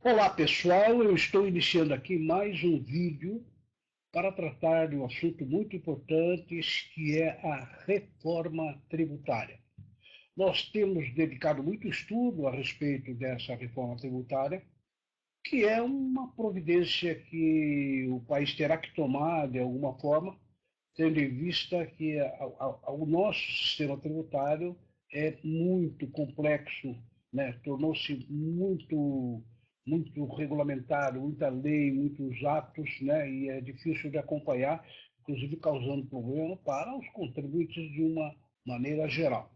Olá pessoal, eu estou iniciando aqui mais um vídeo para tratar de um assunto muito importante que é a reforma tributária. Nós temos dedicado muito estudo a respeito dessa reforma tributária, que é uma providência que o país terá que tomar de alguma forma, tendo em vista que o nosso sistema tributário é muito complexo, né? Tornou-se muito regulamentado, muita lei, muitos atos, né? E é difícil de acompanhar, inclusive causando problema para os contribuintes de uma maneira geral.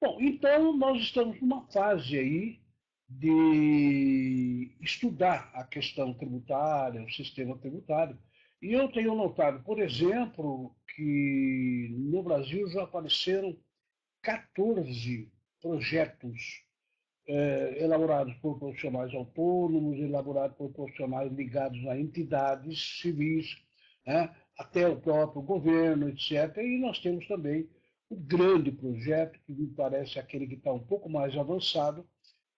Bom, então nós estamos numa fase aí de estudar a questão tributária, o sistema tributário, e eu tenho notado, por exemplo, que no Brasil já apareceram 14 projetos elaborados por profissionais autônomos, elaborados por profissionais ligados a entidades civis, né, até o próprio governo, etc. E nós temos também o grande projeto, que me parece aquele que está um pouco mais avançado,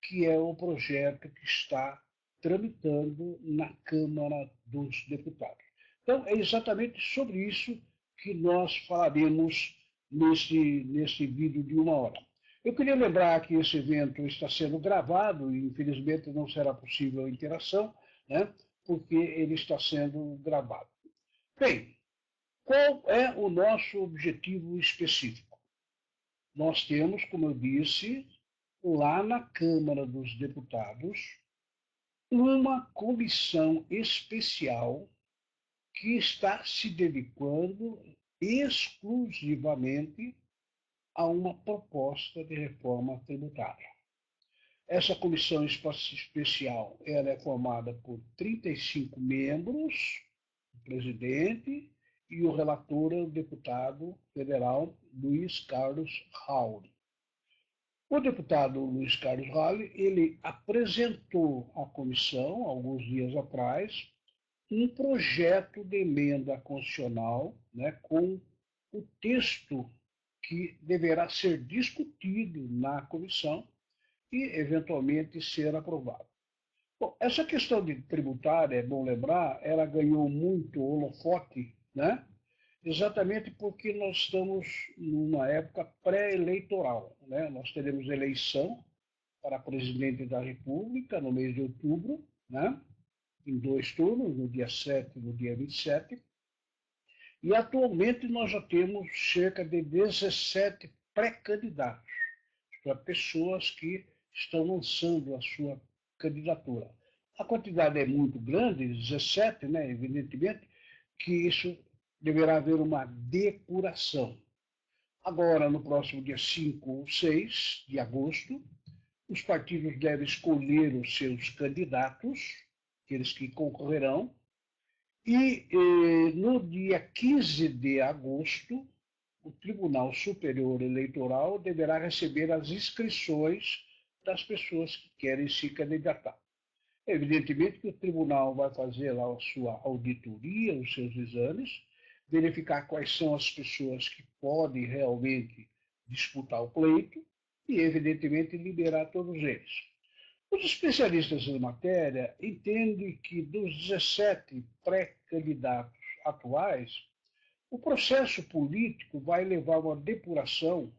que é o projeto que está tramitando na Câmara dos Deputados. Então, é exatamente sobre isso que nós falaremos nesse vídeo de 1 hora. Eu queria lembrar que esse evento está sendo gravado e, infelizmente, não será possível a interação, né, porque ele está sendo gravado. Bem, qual é o nosso objetivo específico? Nós temos, como eu disse, lá na Câmara dos Deputados, uma comissão especial que está se dedicando exclusivamente a uma proposta de reforma tributária. Essa comissão especial ela é formada por 35 membros, o presidente e o relator é o deputado federal Luiz Carlos Raul. O deputado Luiz Carlos Raul, ele apresentou à comissão, alguns dias atrás, um projeto de emenda constitucional, né, com o texto que deverá ser discutido na comissão e, eventualmente, ser aprovado. Bom, essa questão de tributária, é bom lembrar, ela ganhou muito holofote, né? Exatamente porque nós estamos numa época pré-eleitoral, né? Nós teremos eleição para presidente da República no mês de outubro, né? Em 2 turnos, no dia 7 e no dia 27. E atualmente nós já temos cerca de 17 pré-candidatos, para pessoas que estão lançando a sua candidatura. A quantidade é muito grande, 17, né? Evidentemente que isso deverá haver uma depuração. Agora, no próximo dia 5 ou 6 de agosto, os partidos devem escolher os seus candidatos, aqueles que concorrerão, e no dia 15 de agosto, o Tribunal Superior Eleitoral deverá receber as inscrições das pessoas que querem se candidatar. Evidentemente que o tribunal vai fazer lá a sua auditoria, os seus exames, verificar quais são as pessoas que podem realmente disputar o pleito e, evidentemente, liberar todos eles. Os especialistas em matéria entendem que dos 17 pré-candidatos atuais, o processo político vai levar a uma depuração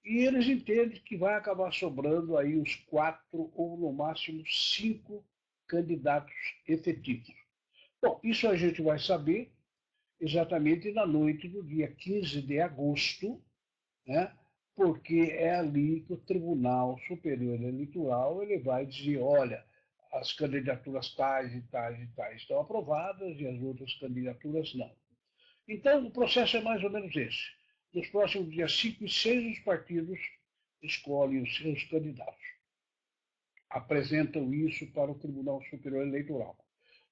e eles entendem que vai acabar sobrando aí os 4 ou no máximo 5 candidatos efetivos. Bom, isso a gente vai saber exatamente na noite do dia 15 de agosto, né? Porque é ali que o Tribunal Superior Eleitoral ele vai dizer, olha, as candidaturas tais e tais e tais estão aprovadas e as outras candidaturas não. Então, o processo é mais ou menos esse. Nos próximos dias 5 e 6, os partidos escolhem os seus candidatos. Apresentam isso para o Tribunal Superior Eleitoral.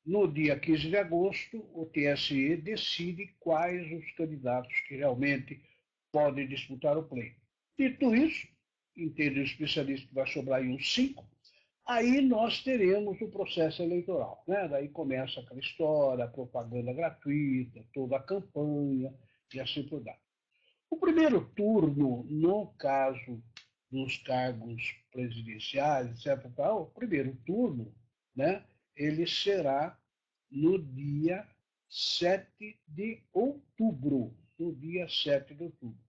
No dia 15 de agosto, o TSE decide quais os candidatos que realmente podem disputar o pleito. Dito isso, entende o especialista que vai sobrar aí uns 5, aí nós teremos o processo eleitoral, né? Daí começa aquela história, a propaganda gratuita, toda a campanha e assim por diante. O primeiro turno, no caso dos cargos presidenciais, etc., o primeiro turno, né, ele será no dia 7 de outubro. No dia 7 de outubro.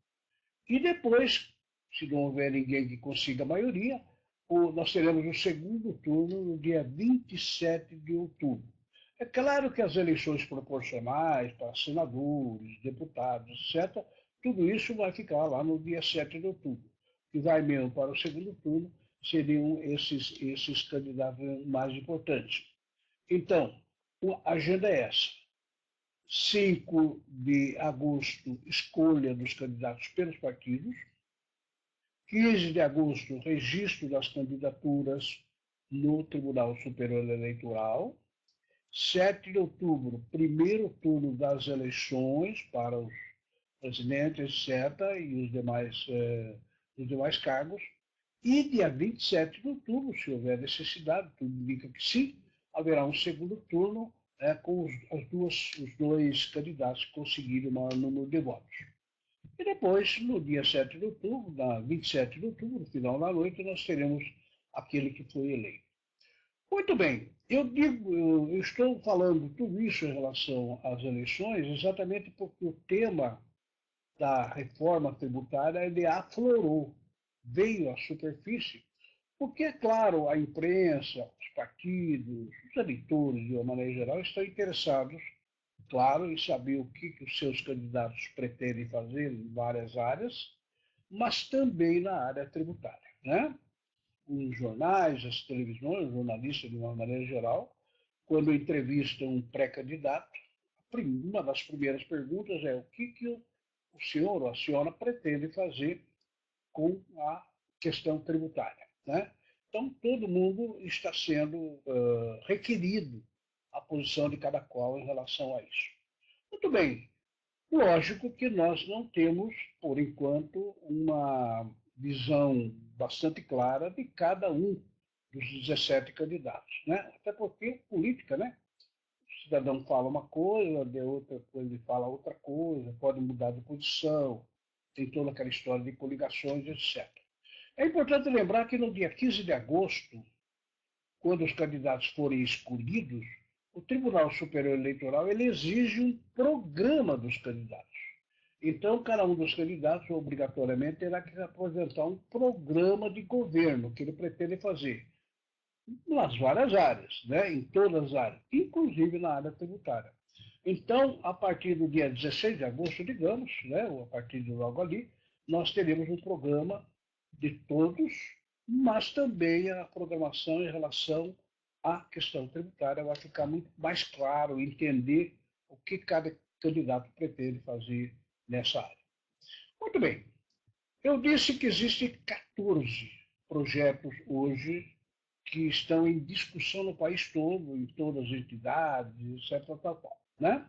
E depois, se não houver ninguém que consiga a maioria, nós teremos o segundo turno no dia 27 de outubro. É claro que as eleições proporcionais para senadores, deputados, etc., tudo isso vai ficar lá no dia 7 de outubro. O que vai mesmo para o segundo turno seriam esses candidatos mais importantes. Então, a agenda é essa. 5 de agosto, escolha dos candidatos pelos partidos. 15 de agosto, registro das candidaturas no Tribunal Superior Eleitoral. 7 de outubro, primeiro turno das eleições para os presidentes, etc., e os demais cargos. E dia 27 de outubro, se houver necessidade, tudo indica que sim, haverá um segundo turno com os dois candidatos que conseguirem o maior número de votos. E depois, no dia 7 de outubro, na 27 de outubro, no final da noite, nós teremos aquele que foi eleito. Muito bem, eu estou falando tudo isso em relação às eleições exatamente porque o tema da reforma tributária ele aflorou, veio à superfície, porque, é claro, a imprensa, os partidos, os eleitores, de uma maneira geral, estão interessados, claro, em saber o que os seus candidatos pretendem fazer em várias áreas, mas também na área tributária, né? Os jornais, as televisões, os jornalistas, de uma maneira geral, quando entrevistam um pré-candidato, uma das primeiras perguntas é o que o senhor ou a senhora pretende fazer com a questão tributária, né? Então, todo mundo está sendo requerido a posição de cada qual em relação a isso. Muito bem, lógico que nós não temos, por enquanto, uma visão bastante clara de cada um dos 17 candidatos, né? Até porque política, né? O cidadão fala uma coisa, de outra coisa ele fala outra coisa, pode mudar de posição, tem toda aquela história de coligações, etc. É importante lembrar que no dia 15 de agosto, quando os candidatos forem escolhidos, o Tribunal Superior Eleitoral ele exige um programa dos candidatos. Então, cada um dos candidatos, obrigatoriamente, terá que apresentar um programa de governo que ele pretende fazer nas várias áreas, né? Em todas as áreas, inclusive na área tributária. Então, a partir do dia 16 de agosto, digamos, né? Ou a partir de logo ali, nós teremos um programa de todos, mas também a programação em relação à questão tributária vai ficar muito mais claro, entender o que cada candidato pretende fazer nessa área. Muito bem, eu disse que existem 14 projetos hoje que estão em discussão no país todo, em todas as entidades, etc. Né?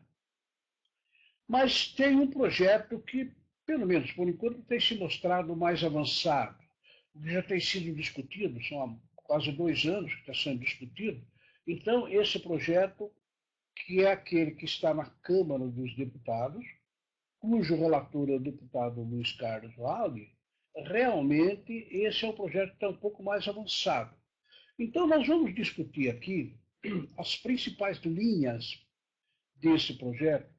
Mas tem um projeto que, pelo menos por enquanto, tem se mostrado mais avançado, já tem sido discutido, são há quase 2 anos que está sendo discutido. Então, esse projeto, que é aquele que está na Câmara dos Deputados, cujo relator é o deputado Luiz Carlos Vale, realmente esse é um projeto que está um pouco mais avançado. Então, nós vamos discutir aqui as principais linhas desse projeto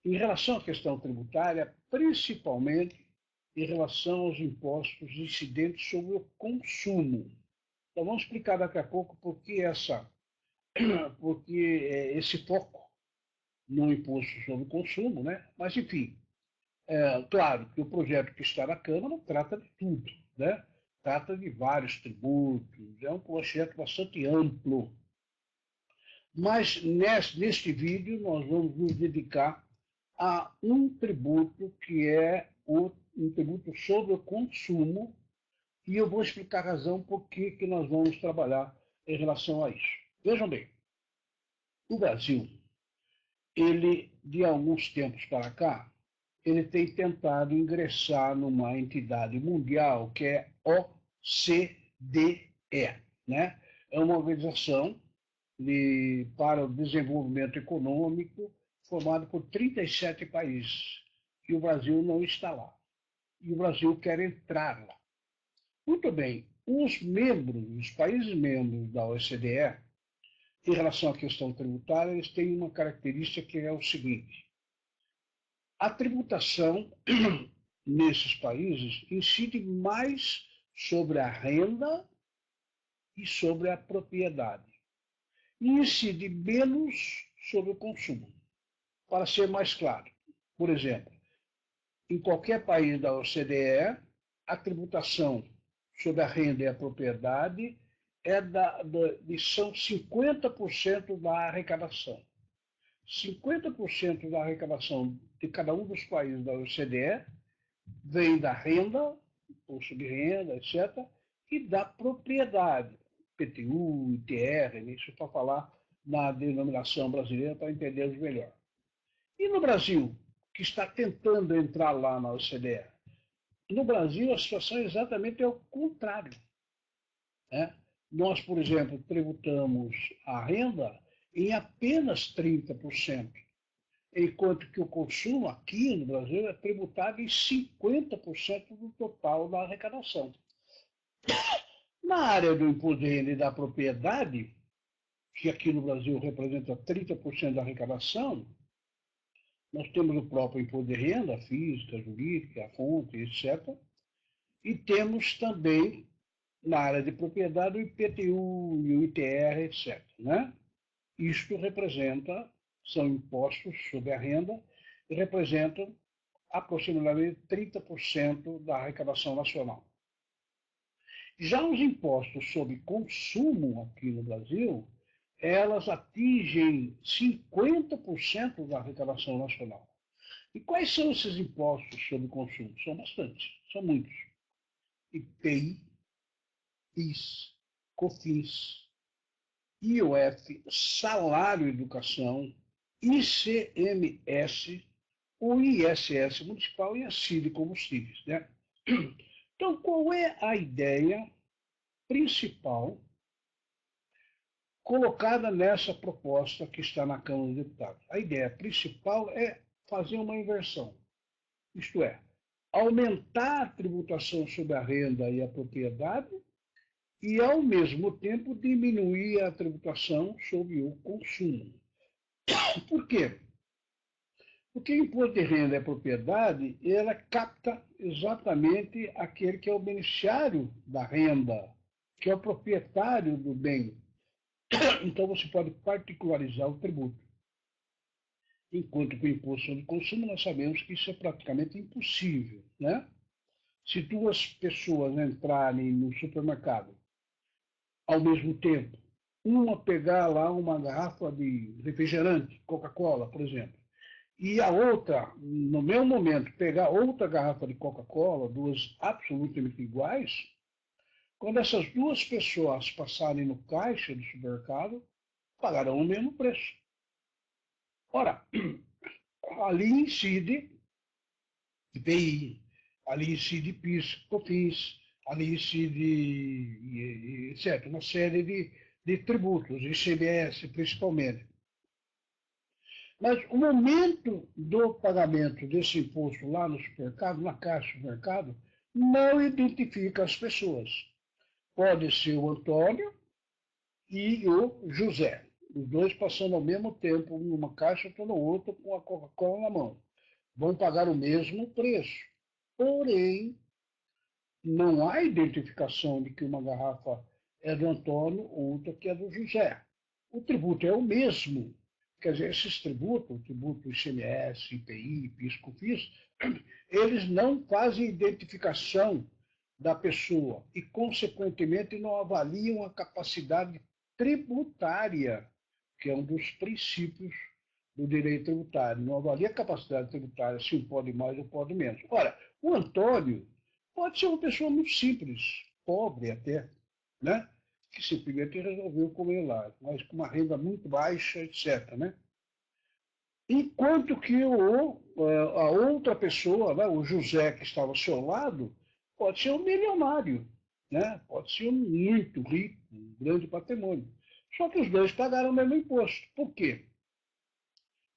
em relação à questão tributária, principalmente em relação aos impostos incidentes sobre o consumo. Então, vamos explicar daqui a pouco por que esse foco no imposto sobre o consumo, né? Mas, enfim, claro que o projeto que está na Câmara trata de tudo, né? Trata de vários tributos, é um projeto bastante amplo. Mas neste vídeo nós vamos nos dedicar a um tributo que é um tributo sobre o consumo, e eu vou explicar a razão por que nós vamos trabalhar em relação a isso. Vejam bem, o Brasil, ele, de alguns tempos para cá, ele tem tentado ingressar numa entidade mundial que é OCDE, né? É uma organização para o desenvolvimento econômico formado por 37 países. E o Brasil não está lá. E o Brasil quer entrar lá. Muito bem, os países membros da OCDE, em relação à questão tributária, eles têm uma característica que é o seguinte: a tributação nesses países incide mais sobre a renda e sobre a propriedade, e incide menos sobre o consumo. Para ser mais claro, por exemplo, em qualquer país da OCDE, a tributação sobre a renda e a propriedade são 50% da arrecadação. 50% da arrecadação de cada um dos países da OCDE vem da renda, imposto de renda, etc., e da propriedade, PTU, ITR, isso para falar na denominação brasileira para entendermos melhor. E no Brasil, que está tentando entrar lá na OCDE? No Brasil, a situação é exatamente o contrário. Né? Nós, por exemplo, tributamos a renda em apenas 30%, enquanto que o consumo aqui no Brasil é tributado em 50% do total da arrecadação. Na área do imposto de renda e da propriedade, que aqui no Brasil representa 30% da arrecadação, nós temos o próprio imposto de renda, física, jurídica, a fonte, etc. E temos também, na área de propriedade, o IPTU e o ITR, etc. Né? Isto são impostos sobre a renda e representam aproximadamente 30% da arrecadação nacional. Já os impostos sobre consumo aqui no Brasil, elas atingem 50% da arrecadação nacional. E quais são esses impostos sobre consumo? São bastantes, são muitos. IPI, PIS, COFINS, IOF, salário e educação, ICMS, o ISS municipal e a CID combustíveis. Né? Então, qual é a ideia principal colocada nessa proposta que está na Câmara dos Deputados? A ideia principal é fazer uma inversão, isto é, aumentar a tributação sobre a renda e a propriedade e, ao mesmo tempo, diminuir a tributação sobre o consumo. Por quê? Porque o imposto de renda e a propriedade, ela capta exatamente aquele que é o beneficiário da renda, que é o proprietário do bem. Então você pode particularizar o tributo. Enquanto que o imposto sobre consumo, nós sabemos que isso é praticamente impossível. Né? Se duas pessoas entrarem no supermercado ao mesmo tempo, uma pegar lá uma garrafa de refrigerante, Coca-Cola, por exemplo, e a outra, no mesmo momento, pegar outra garrafa de Coca-Cola, duas absolutamente iguais, quando essas duas pessoas passarem no caixa do supermercado, pagarão o mesmo preço. Ora, ali incide IPI, ali incide PIS, COFINS, ali incide, etc., uma série de tributos, ICMS principalmente. Mas o momento do pagamento desse imposto lá no supermercado, na caixa do supermercado, não identifica as pessoas. Pode ser o Antônio e o José. Os dois passando ao mesmo tempo, numa caixa, outra na outra, com a Coca-Cola na mão. Vão pagar o mesmo preço. Porém, não há identificação de que uma garrafa é do Antônio, outra que é do José. O tributo é o mesmo. Quer dizer, esses tributos, o tributo ICMS, IPI, PIS, COFINS, eles não fazem identificação da pessoa e, consequentemente, não avaliam a capacidade tributária, que é um dos princípios do direito tributário. Não avalia a capacidade tributária, se um pode mais ou pode menos. Ora, o Antônio pode ser uma pessoa muito simples, pobre até, né? Que simplesmente resolveu comer lá, mas com uma renda muito baixa, etc. Né? Enquanto que a outra pessoa, né, o José que estava ao seu lado, pode ser um milionário, né? Pode ser um muito rico, um grande patrimônio. Só que os dois pagaram o mesmo imposto. Por quê?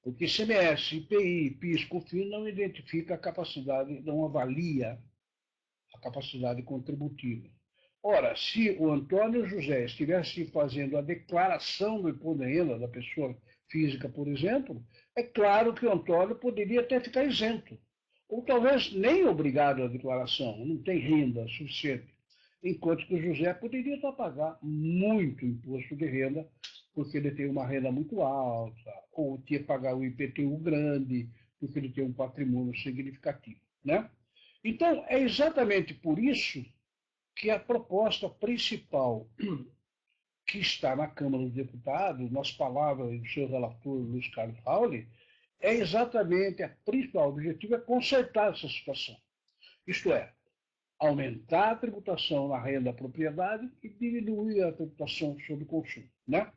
Porque ICMS, IPI, PIS, COFINS não identifica a capacidade, não avalia a capacidade contributiva. Ora, se o Antônio José estivesse fazendo a declaração do imposto de renda da pessoa física, por exemplo, é claro que o Antônio poderia até ficar isento, ou talvez nem obrigado à declaração, não tem renda suficiente, enquanto que o José poderia estar a pagar muito imposto de renda, porque ele tem uma renda muito alta, ou tinha que pagar o IPTU grande, porque ele tem um patrimônio significativo, né? Então, é exatamente por isso que a proposta principal que está na Câmara dos Deputados, nas palavras do seu relator Luiz Carlos Rauli, é exatamente a principal objetivo é consertar essa situação. Isto é, aumentar a tributação na renda da propriedade e diminuir a tributação sobre o consumo, né?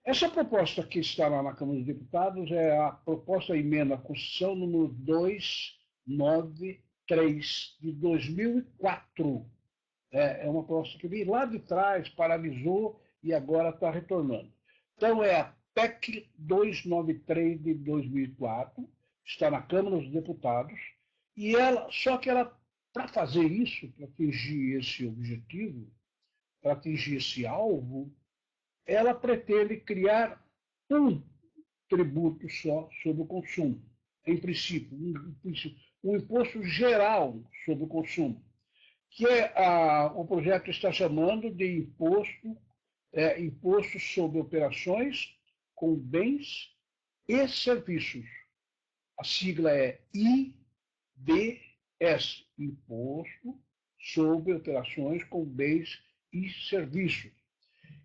Essa proposta que está lá na Câmara dos Deputados é a proposta emenda à Constituição número 293 de 2004. É uma proposta que veio lá de trás, paralisou e agora está retornando. Então, é a PEC 293 de 2004, está na Câmara dos Deputados, e só que ela, para fazer isso, para atingir esse objetivo, para atingir esse alvo, ela pretende criar um tributo só sobre o consumo. Em princípio, um imposto geral sobre o consumo, que o projeto está chamando de imposto sobre operações com bens e serviços. A sigla é IBS, Imposto sobre Operações com Bens e Serviços.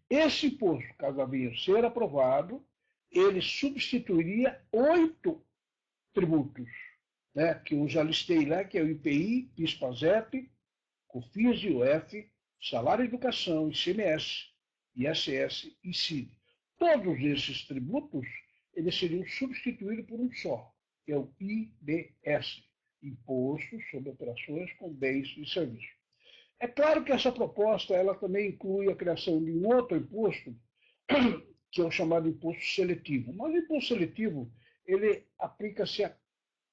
Esse imposto, caso venha a ser aprovado, ele substituiria 8 tributos, né, que eu já listei lá, que é o IPI, PIS/PASEP, COFINS e IOF, Salário e Educação, ICMS, ISS e CID. Todos esses tributos, eles seriam substituídos por um só, que é o IBS, Imposto sobre Operações com Bens e Serviços. É claro que essa proposta ela também inclui a criação de um outro imposto, que é o chamado imposto seletivo. Mas o imposto seletivo, ele aplica-se a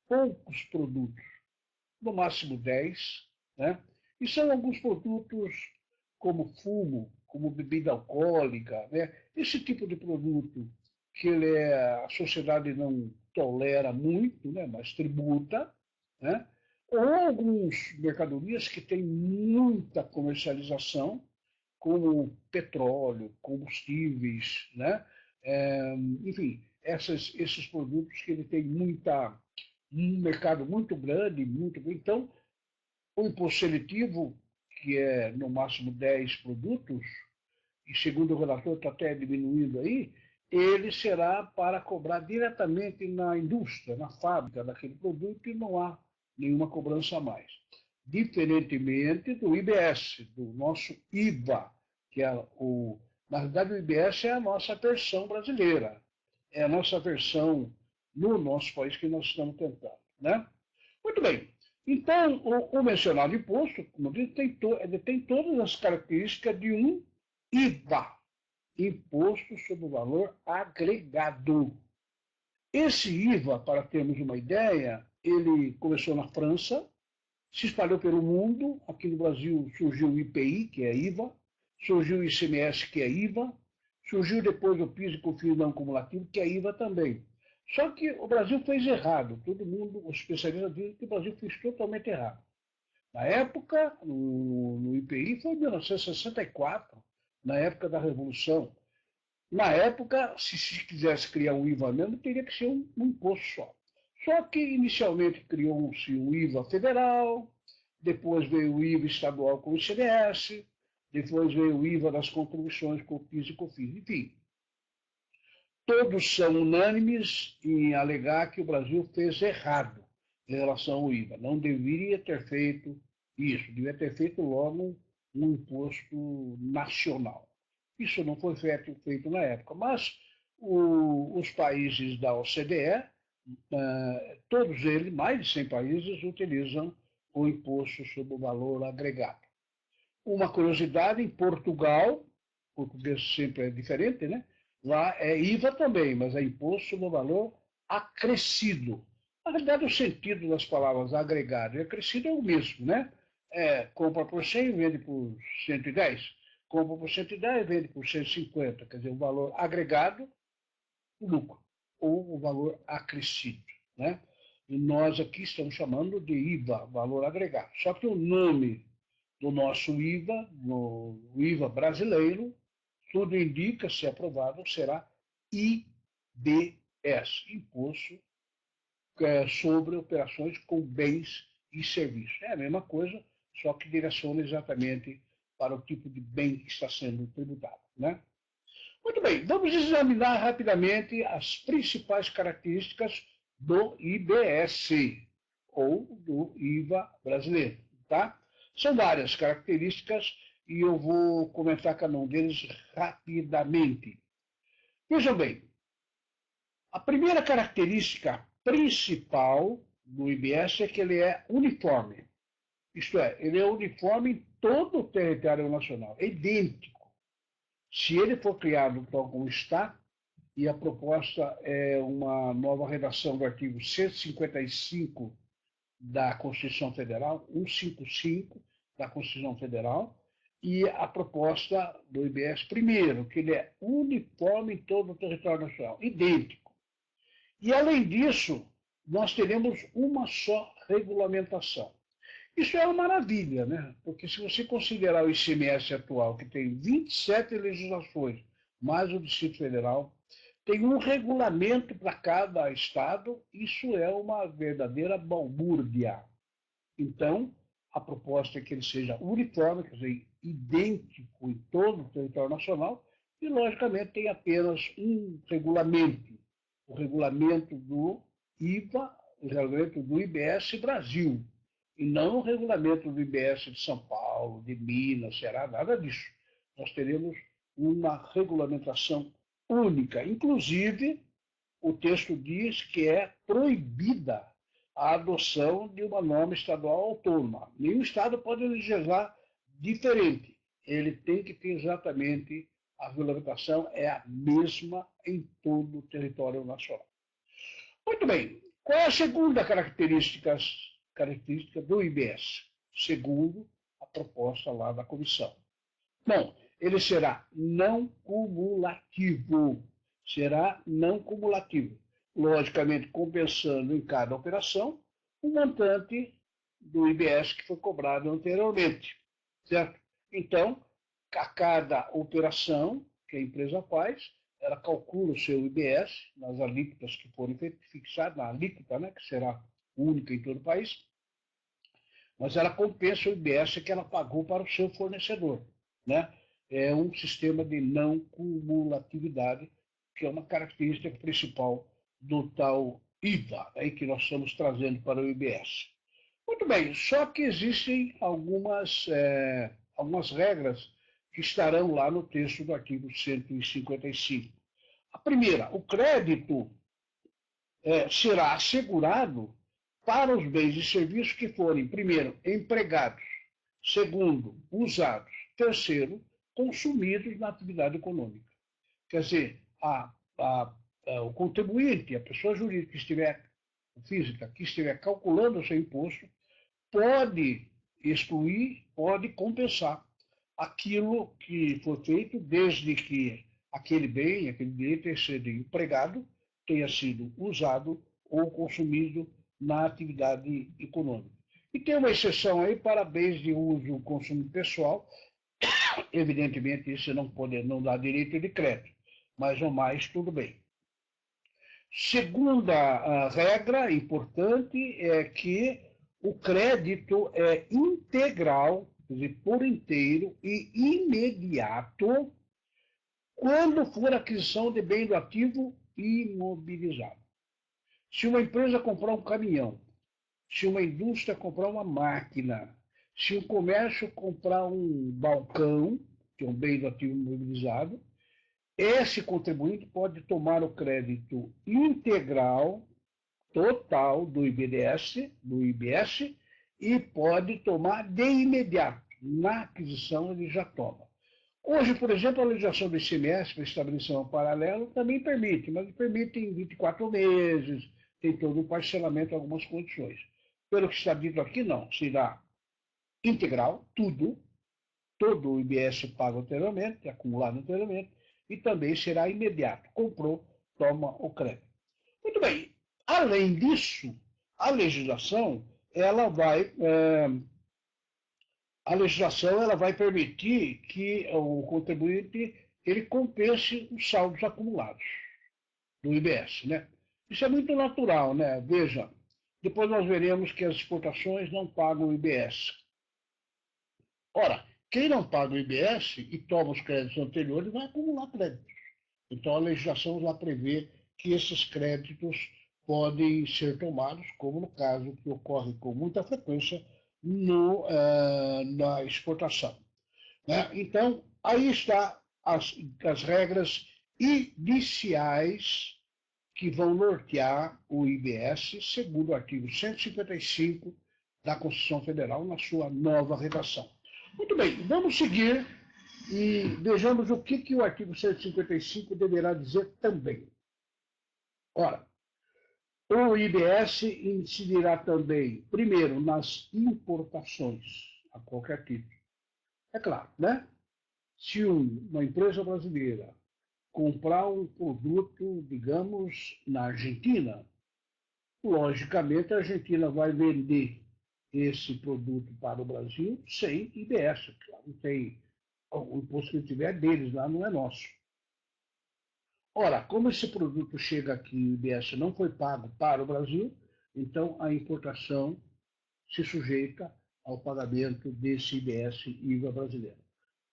poucos produtos, no máximo 10, né? E são alguns produtos como fumo, como bebida alcoólica, né? Esse tipo de produto que a sociedade não tolera muito, né? Mas tributa, né? Ou algumas mercadorias que têm muita comercialização, como petróleo, combustíveis, né? Enfim, esses produtos que ele tem um mercado muito grande, muito. Então, o imposto seletivo, que é no máximo 10 produtos, e segundo o relator está até diminuindo aí, ele será para cobrar diretamente na indústria, na fábrica daquele produto, e não há nenhuma cobrança a mais. Diferentemente do IBS, do nosso IVA, que na verdade o IBS é a nossa versão brasileira, é a nossa versão no nosso país que nós estamos tentando, né? Muito bem. Então, o mencionado imposto, como eu disse, ele tem todas as características de um IVA, Imposto sobre o Valor Agregado. Esse IVA, para termos uma ideia, ele começou na França, se espalhou pelo mundo. Aqui no Brasil surgiu o IPI, que é IVA, surgiu o ICMS, que é IVA, surgiu depois o PIS e COFINS não cumulativo, que é IVA também. Só que o Brasil fez errado. Todo mundo, os especialistas dizem que o Brasil fez totalmente errado. Na época, no IPI, foi em 1964, na época da Revolução. Na época, se quisesse criar um IVA mesmo, teria que ser um imposto só. Só que inicialmente criou-se um IVA federal, depois veio o IVA estadual com o ICMS, depois veio o IVA das contribuições com o PIS e COFINS. Enfim, todos são unânimes em alegar que o Brasil fez errado em relação ao IVA. Não deveria ter feito isso, deveria ter feito logo um imposto nacional. Isso não foi feito na época, mas os países da OCDE, todos eles, mais de 100 países, utilizam o imposto sobre o valor agregado. Uma curiosidade, em Portugal, português sempre é diferente, né? Lá é IVA também, mas é imposto sobre o valor acrescido. Na verdade, o sentido das palavras agregado e acrescido é o mesmo, né? compra por 100 e vende por 110. Compra por 110 e vende por 150. Quer dizer, o valor agregado, o lucro, ou o valor acrescido. Né? E nós aqui estamos chamando de IVA, valor agregado. Só que o nome do nosso IVA, no IVA brasileiro, tudo indica, se aprovado, será IBS, Imposto sobre Operações com Bens e Serviços. É a mesma coisa, só que direciona exatamente para o tipo de bem que está sendo tributado. Né? Muito bem, vamos examinar rapidamente as principais características do IBS, ou do IVA brasileiro. Tá? São várias características e eu vou comentar cada um deles rapidamente. Vejam bem, a primeira característica principal do IBS é que ele é uniforme. Isto é, ele é uniforme em todo o território nacional, é idêntico. Se ele for criado tal como está, e a proposta é uma nova redação do artigo 155 da Constituição Federal, 155 da Constituição Federal, e a proposta do IBS, primeiro, que ele é uniforme em todo o território nacional, idêntico. E, além disso, nós teremos uma só regulamentação. Isso é uma maravilha, né? Porque se você considerar o ICMS atual, que tem 27 legislações, mais o Distrito Federal, tem um regulamento para cada estado, isso é uma verdadeira balbúrdia. Então, a proposta é que ele seja uniforme, quer dizer, idêntico em todo o território nacional, e, logicamente, tem apenas um regulamento, o regulamento do IVA, o regulamento do IBS Brasil, e não o regulamento do IBS de São Paulo, de Minas, Ceará, nada disso. Nós teremos uma regulamentação única. Inclusive, o texto diz que é proibida a adoção de uma norma estadual autônoma. Nenhum estado pode legislar diferente. Ele tem que ter exatamente a regulamentação é a mesma em todo o território nacional. Muito bem. Qual é a segunda característica do IBS? Segundo a proposta lá da comissão. Bom, ele será não cumulativo. Será não cumulativo. Logicamente, compensando em cada operação o montante do IBS que foi cobrado anteriormente. Certo? Então, a cada operação que a empresa faz, ela calcula o seu IBS nas alíquotas que forem fixadas, na alíquota, né, que será única em todo o país, mas ela compensa o IBS que ela pagou para o seu fornecedor. Né? É um sistema de não cumulatividade, que é uma característica principal do tal IVA, aí que nós estamos trazendo para o IBS. Muito bem, só que existem algumas regras que estarão lá no texto do artigo 155. A primeira, o crédito será assegurado para os bens e serviços que forem, primeiro, empregados, segundo, usados, terceiro, consumidos na atividade econômica. Quer dizer, o contribuinte, a pessoa jurídica física que estiver calculando o seu imposto, pode excluir, pode compensar aquilo que foi feito, desde que aquele bem, aquele direito tenha sido empregado, tenha sido usado ou consumido na atividade econômica. E tem uma exceção aí para bens de uso e consumo pessoal. Evidentemente, isso não dá direito de crédito, mas ou mais, tudo bem. Segunda regra importante é que o crédito é integral, quer dizer, por inteiro e imediato, quando for aquisição de bem do ativo imobilizado. Se uma empresa comprar um caminhão, se uma indústria comprar uma máquina, se um comércio comprar um balcão, que é um bem do ativo imobilizado, esse contribuinte pode tomar o crédito integral, total do IBS, e pode tomar de imediato. Na aquisição ele já toma. Hoje, por exemplo, a legislação do ICMS para estabelecer um paralelo também permite, mas permite em 24 meses, tem todo o parcelamento, algumas condições. Pelo que está dito aqui, não. Será integral, tudo, todo o IBS pago anteriormente, acumulado anteriormente, e também será imediato. Comprou, toma o crédito. Muito bem. Além disso, a legislação ela vai permitir que o contribuinte ele compense os saldos acumulados do IBS, né? Isso é muito natural, né? Veja, depois nós veremos que as exportações não pagam o IBS. Ora, quem não paga o IBS e toma os créditos anteriores vai acumular créditos. Então a legislação já prevê que esses créditos podem ser tomados, como no caso que ocorre com muita frequência na exportação. Né? Então, aí está as regras iniciais que vão nortear o IBS, segundo o artigo 155 da Constituição Federal, na sua nova redação. Muito bem, vamos seguir e vejamos o que o artigo 155 deverá dizer também. Ora, o IBS incidirá também, primeiro, nas importações, a qualquer título. É claro, né? Se uma empresa brasileira comprar um produto, digamos, na Argentina, logicamente a Argentina vai vender esse produto para o Brasil sem IBS. Não tem, o imposto que tiver é deles, lá não é nosso. Ora, como esse produto chega aqui e o IBS não foi pago para o Brasil, então a importação se sujeita ao pagamento desse IBS IVA brasileiro.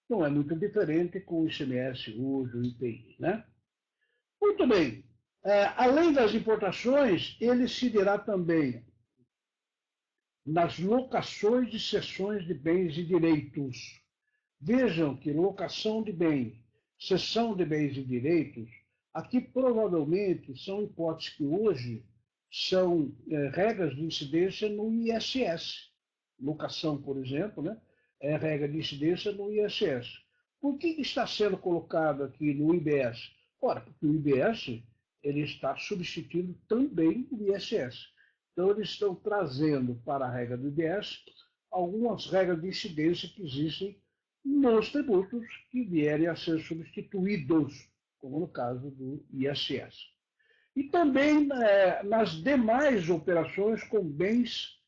Não é muito diferente com o ICMS hoje, o IPI, né? Muito bem. Além das importações, ele incidirá também nas locações de cessões de bens e direitos. Vejam que locação de bem, cessão de bens e direitos, aqui provavelmente são hipóteses que hoje são regras de incidência no ISS. Locação, por exemplo, né, é regra de incidência no ISS. Por que está sendo colocado aqui no IBS? Ora, porque o IBS ele está substituindo também o ISS. Então, eles estão trazendo para a regra do IBS algumas regras de incidência que existem nos tributos que vierem a ser substituídos, como no caso do ISS. E também nas demais operações com bens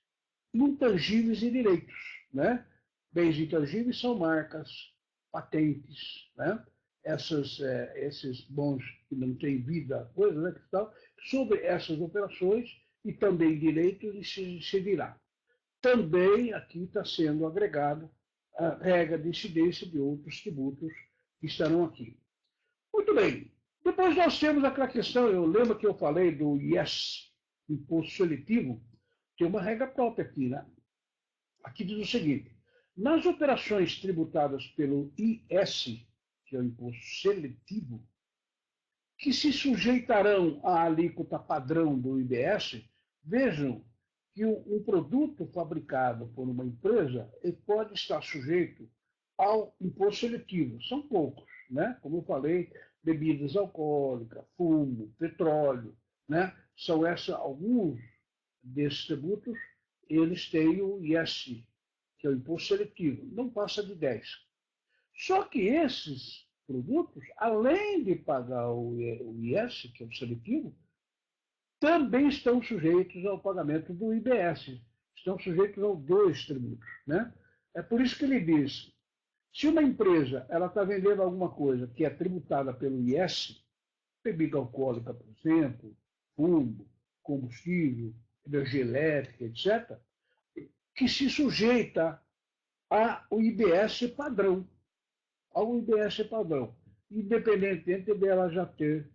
intangíveis e direitos. Né? Bens intangíveis são marcas, patentes, né? Esses bons que não têm vida, coisa, né, que tal, sobre essas operações e também direitos se dirá. Também aqui está sendo agregado a regra de incidência de outros tributos que estarão aqui. Muito bem. Depois nós temos aquela questão, eu lembro que eu falei do IS, Imposto Seletivo, tem uma regra própria aqui, né? Aqui diz o seguinte: nas operações tributadas pelo IS, que é o imposto seletivo, que se sujeitarão à alíquota padrão do IBS, vejam que um produto fabricado por uma empresa ele pode estar sujeito ao imposto seletivo. São poucos, né? Como eu falei, bebidas alcoólicas, fumo, petróleo, né? São alguns desses tributos, eles têm o IS, que é o imposto seletivo, não passa de 10. Só que esses produtos, além de pagar o IS, que é o seletivo, também estão sujeitos ao pagamento do IBS, estão sujeitos aos dois tributos. Né? É por isso que ele diz, se uma empresa está vendendo alguma coisa que é tributada pelo IS, bebida alcoólica, por exemplo, fumo, combustível, energia elétrica, etc., que se sujeita ao IBS padrão, independentemente dela já ter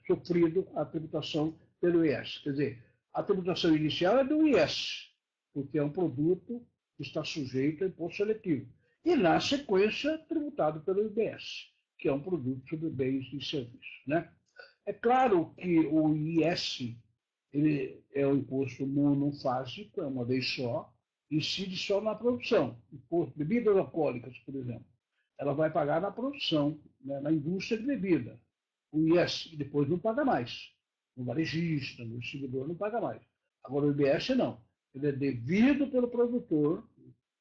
sofrido a tributação pelo IS. Quer dizer, a tributação inicial é do IS, porque é um produto que está sujeito a imposto seletivo. E, na sequência, tributado pelo IBS, que é um produto sobre bens e serviços. Né? É claro que o IS ele é um imposto monofásico, é uma vez só, incide só na produção. Imposto, bebidas alcoólicas, por exemplo, ela vai pagar na produção, né, na indústria de bebida. O IS depois não paga mais. No varejista, no distribuidor não paga mais. Agora o IBS não. Ele é devido pelo produtor,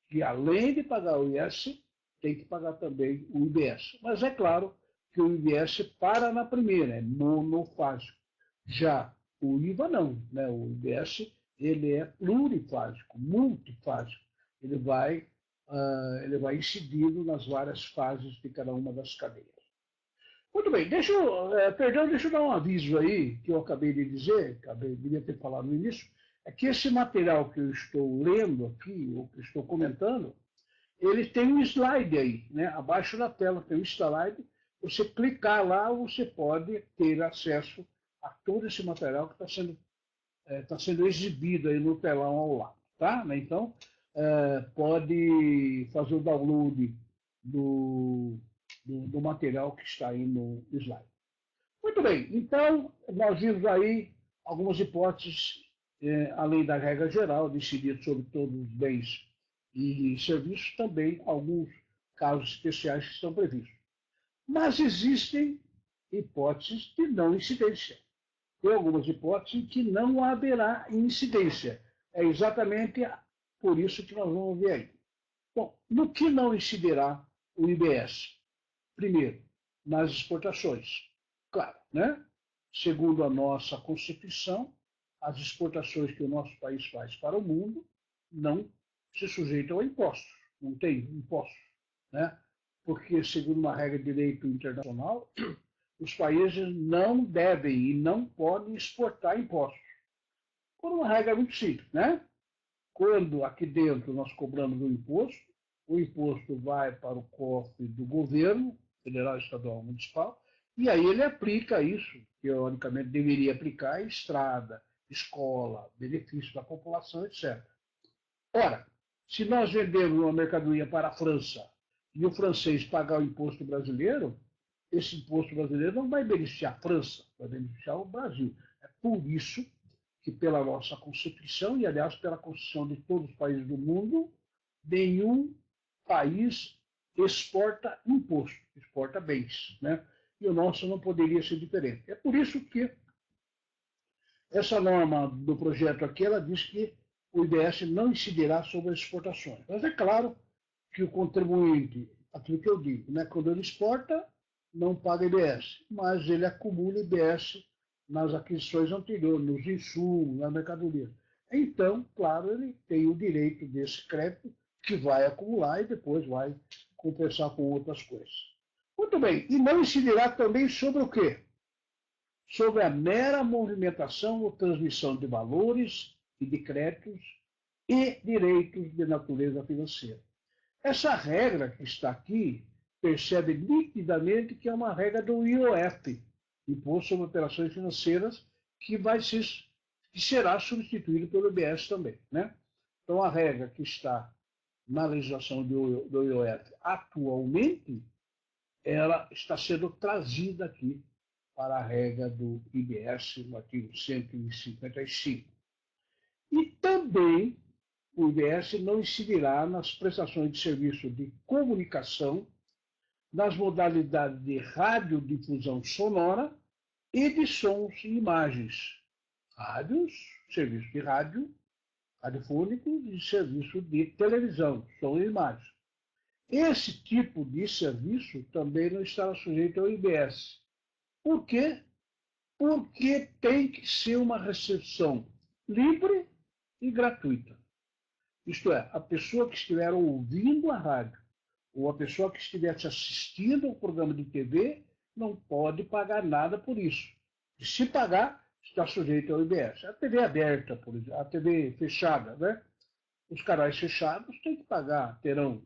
que além de pagar o IS, tem que pagar também o IBS. Mas é claro que o IBS para na primeira, é monofásico. Já o IVA não, né? O IBS ele é plurifásico, multifásico. Ele vai incidindo nas várias fases de cada uma das cadeias. Muito bem, deixa eu dar um aviso aí, que eu acabei de dizer, devia ter falado no início, é que esse material que eu estou lendo aqui, ou que eu estou comentando, ele tem um slide aí, né? Abaixo da tela tem um slide. Você clicar lá, você pode ter acesso a todo esse material que está sendo exibido aí no telão ao lado. Tá? Então, pode fazer o download do material que está aí no slide. Muito bem, então nós vimos aí algumas hipóteses, além da regra geral, de incidir sobre todos os bens e serviços, também alguns casos especiais que estão previstos. Mas existem hipóteses de não incidência. Tem algumas hipóteses em que não haverá incidência. É exatamente por isso que nós vamos ver aí. Bom, no que não incidirá o IBS? Primeiro, nas exportações. Claro, né? Segundo a nossa Constituição, as exportações que o nosso país faz para o mundo não se sujeitam a impostos, não tem impostos, né? Porque, segundo uma regra de direito internacional, os países não devem e não podem exportar impostos. Por uma regra muito simples, né? Quando aqui dentro nós cobramos o imposto vai para o cofre do governo, federal, estadual, municipal, e aí ele aplica isso, teoricamente deveria aplicar em estrada, escola, benefício da população, etc. Ora, se nós vendemos uma mercadoria para a França e o francês pagar o imposto brasileiro, esse imposto brasileiro não vai beneficiar a França, vai beneficiar o Brasil. É por isso que, pela nossa Constituição, e aliás pela Constituição de todos os países do mundo, nenhum país exporta imposto, exporta bens, né? E o nosso não poderia ser diferente. É por isso que essa norma do projeto aqui, ela diz que o IBS não incidirá sobre as exportações. Mas é claro que o contribuinte, aquilo que eu digo, né, quando ele exporta, não paga IBS, mas ele acumula IBS nas aquisições anteriores, nos insumos, na mercadoria. Então, claro, ele tem o direito desse crédito que vai acumular e depois vai compensar com outras coisas. Muito bem, e não incidirá também sobre o quê? Sobre a mera movimentação ou transmissão de valores e de créditos e direitos de natureza financeira. Essa regra que está aqui percebe nitidamente que é uma regra do IOF, Imposto sobre Operações Financeiras, que será substituído pelo IBS também. Né? Então, a regra que está na legislação do IOF atualmente, ela está sendo trazida aqui para a regra do IBS, no artigo 155. E também o IBS não incidirá nas prestações de serviço de comunicação, nas modalidades de radiodifusão sonora e de sons e imagens. Rádios, serviço de rádio, radiofônico e serviço de televisão, som e imagem. Esse tipo de serviço também não estará sujeito ao IBS. Por quê? Porque tem que ser uma recepção livre e gratuita. Isto é, a pessoa que estiver ouvindo a rádio ou a pessoa que estiver assistindo ao programa de TV não pode pagar nada por isso. E se pagar, está sujeito ao IBS. A TV aberta, por exemplo, a TV fechada, né? Os canais fechados têm que pagar,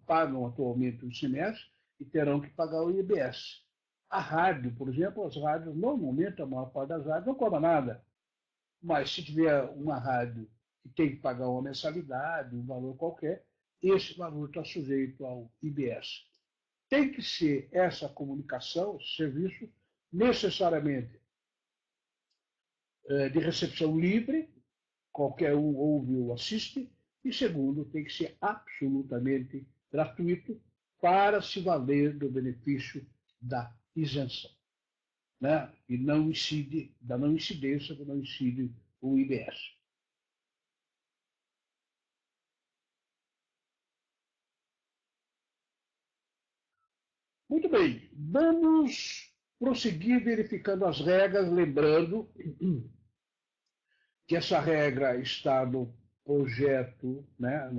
pagam atualmente o ICMS e terão que pagar o IBS. A rádio, por exemplo, as rádios, normalmente, a maior parte das rádios não cobra nada. Mas se tiver uma rádio que tem que pagar uma mensalidade, um valor qualquer, esse valor está sujeito ao IBS. Tem que ser essa comunicação, esse serviço, necessariamente de recepção livre, qualquer um ouve ou assiste, e segundo, tem que ser absolutamente gratuito para se valer do benefício da isenção. Né? E não incide, da não incidência, que não incide o IBS. Muito bem, vamos prosseguir verificando as regras, lembrando que essa regra está no projeto, né,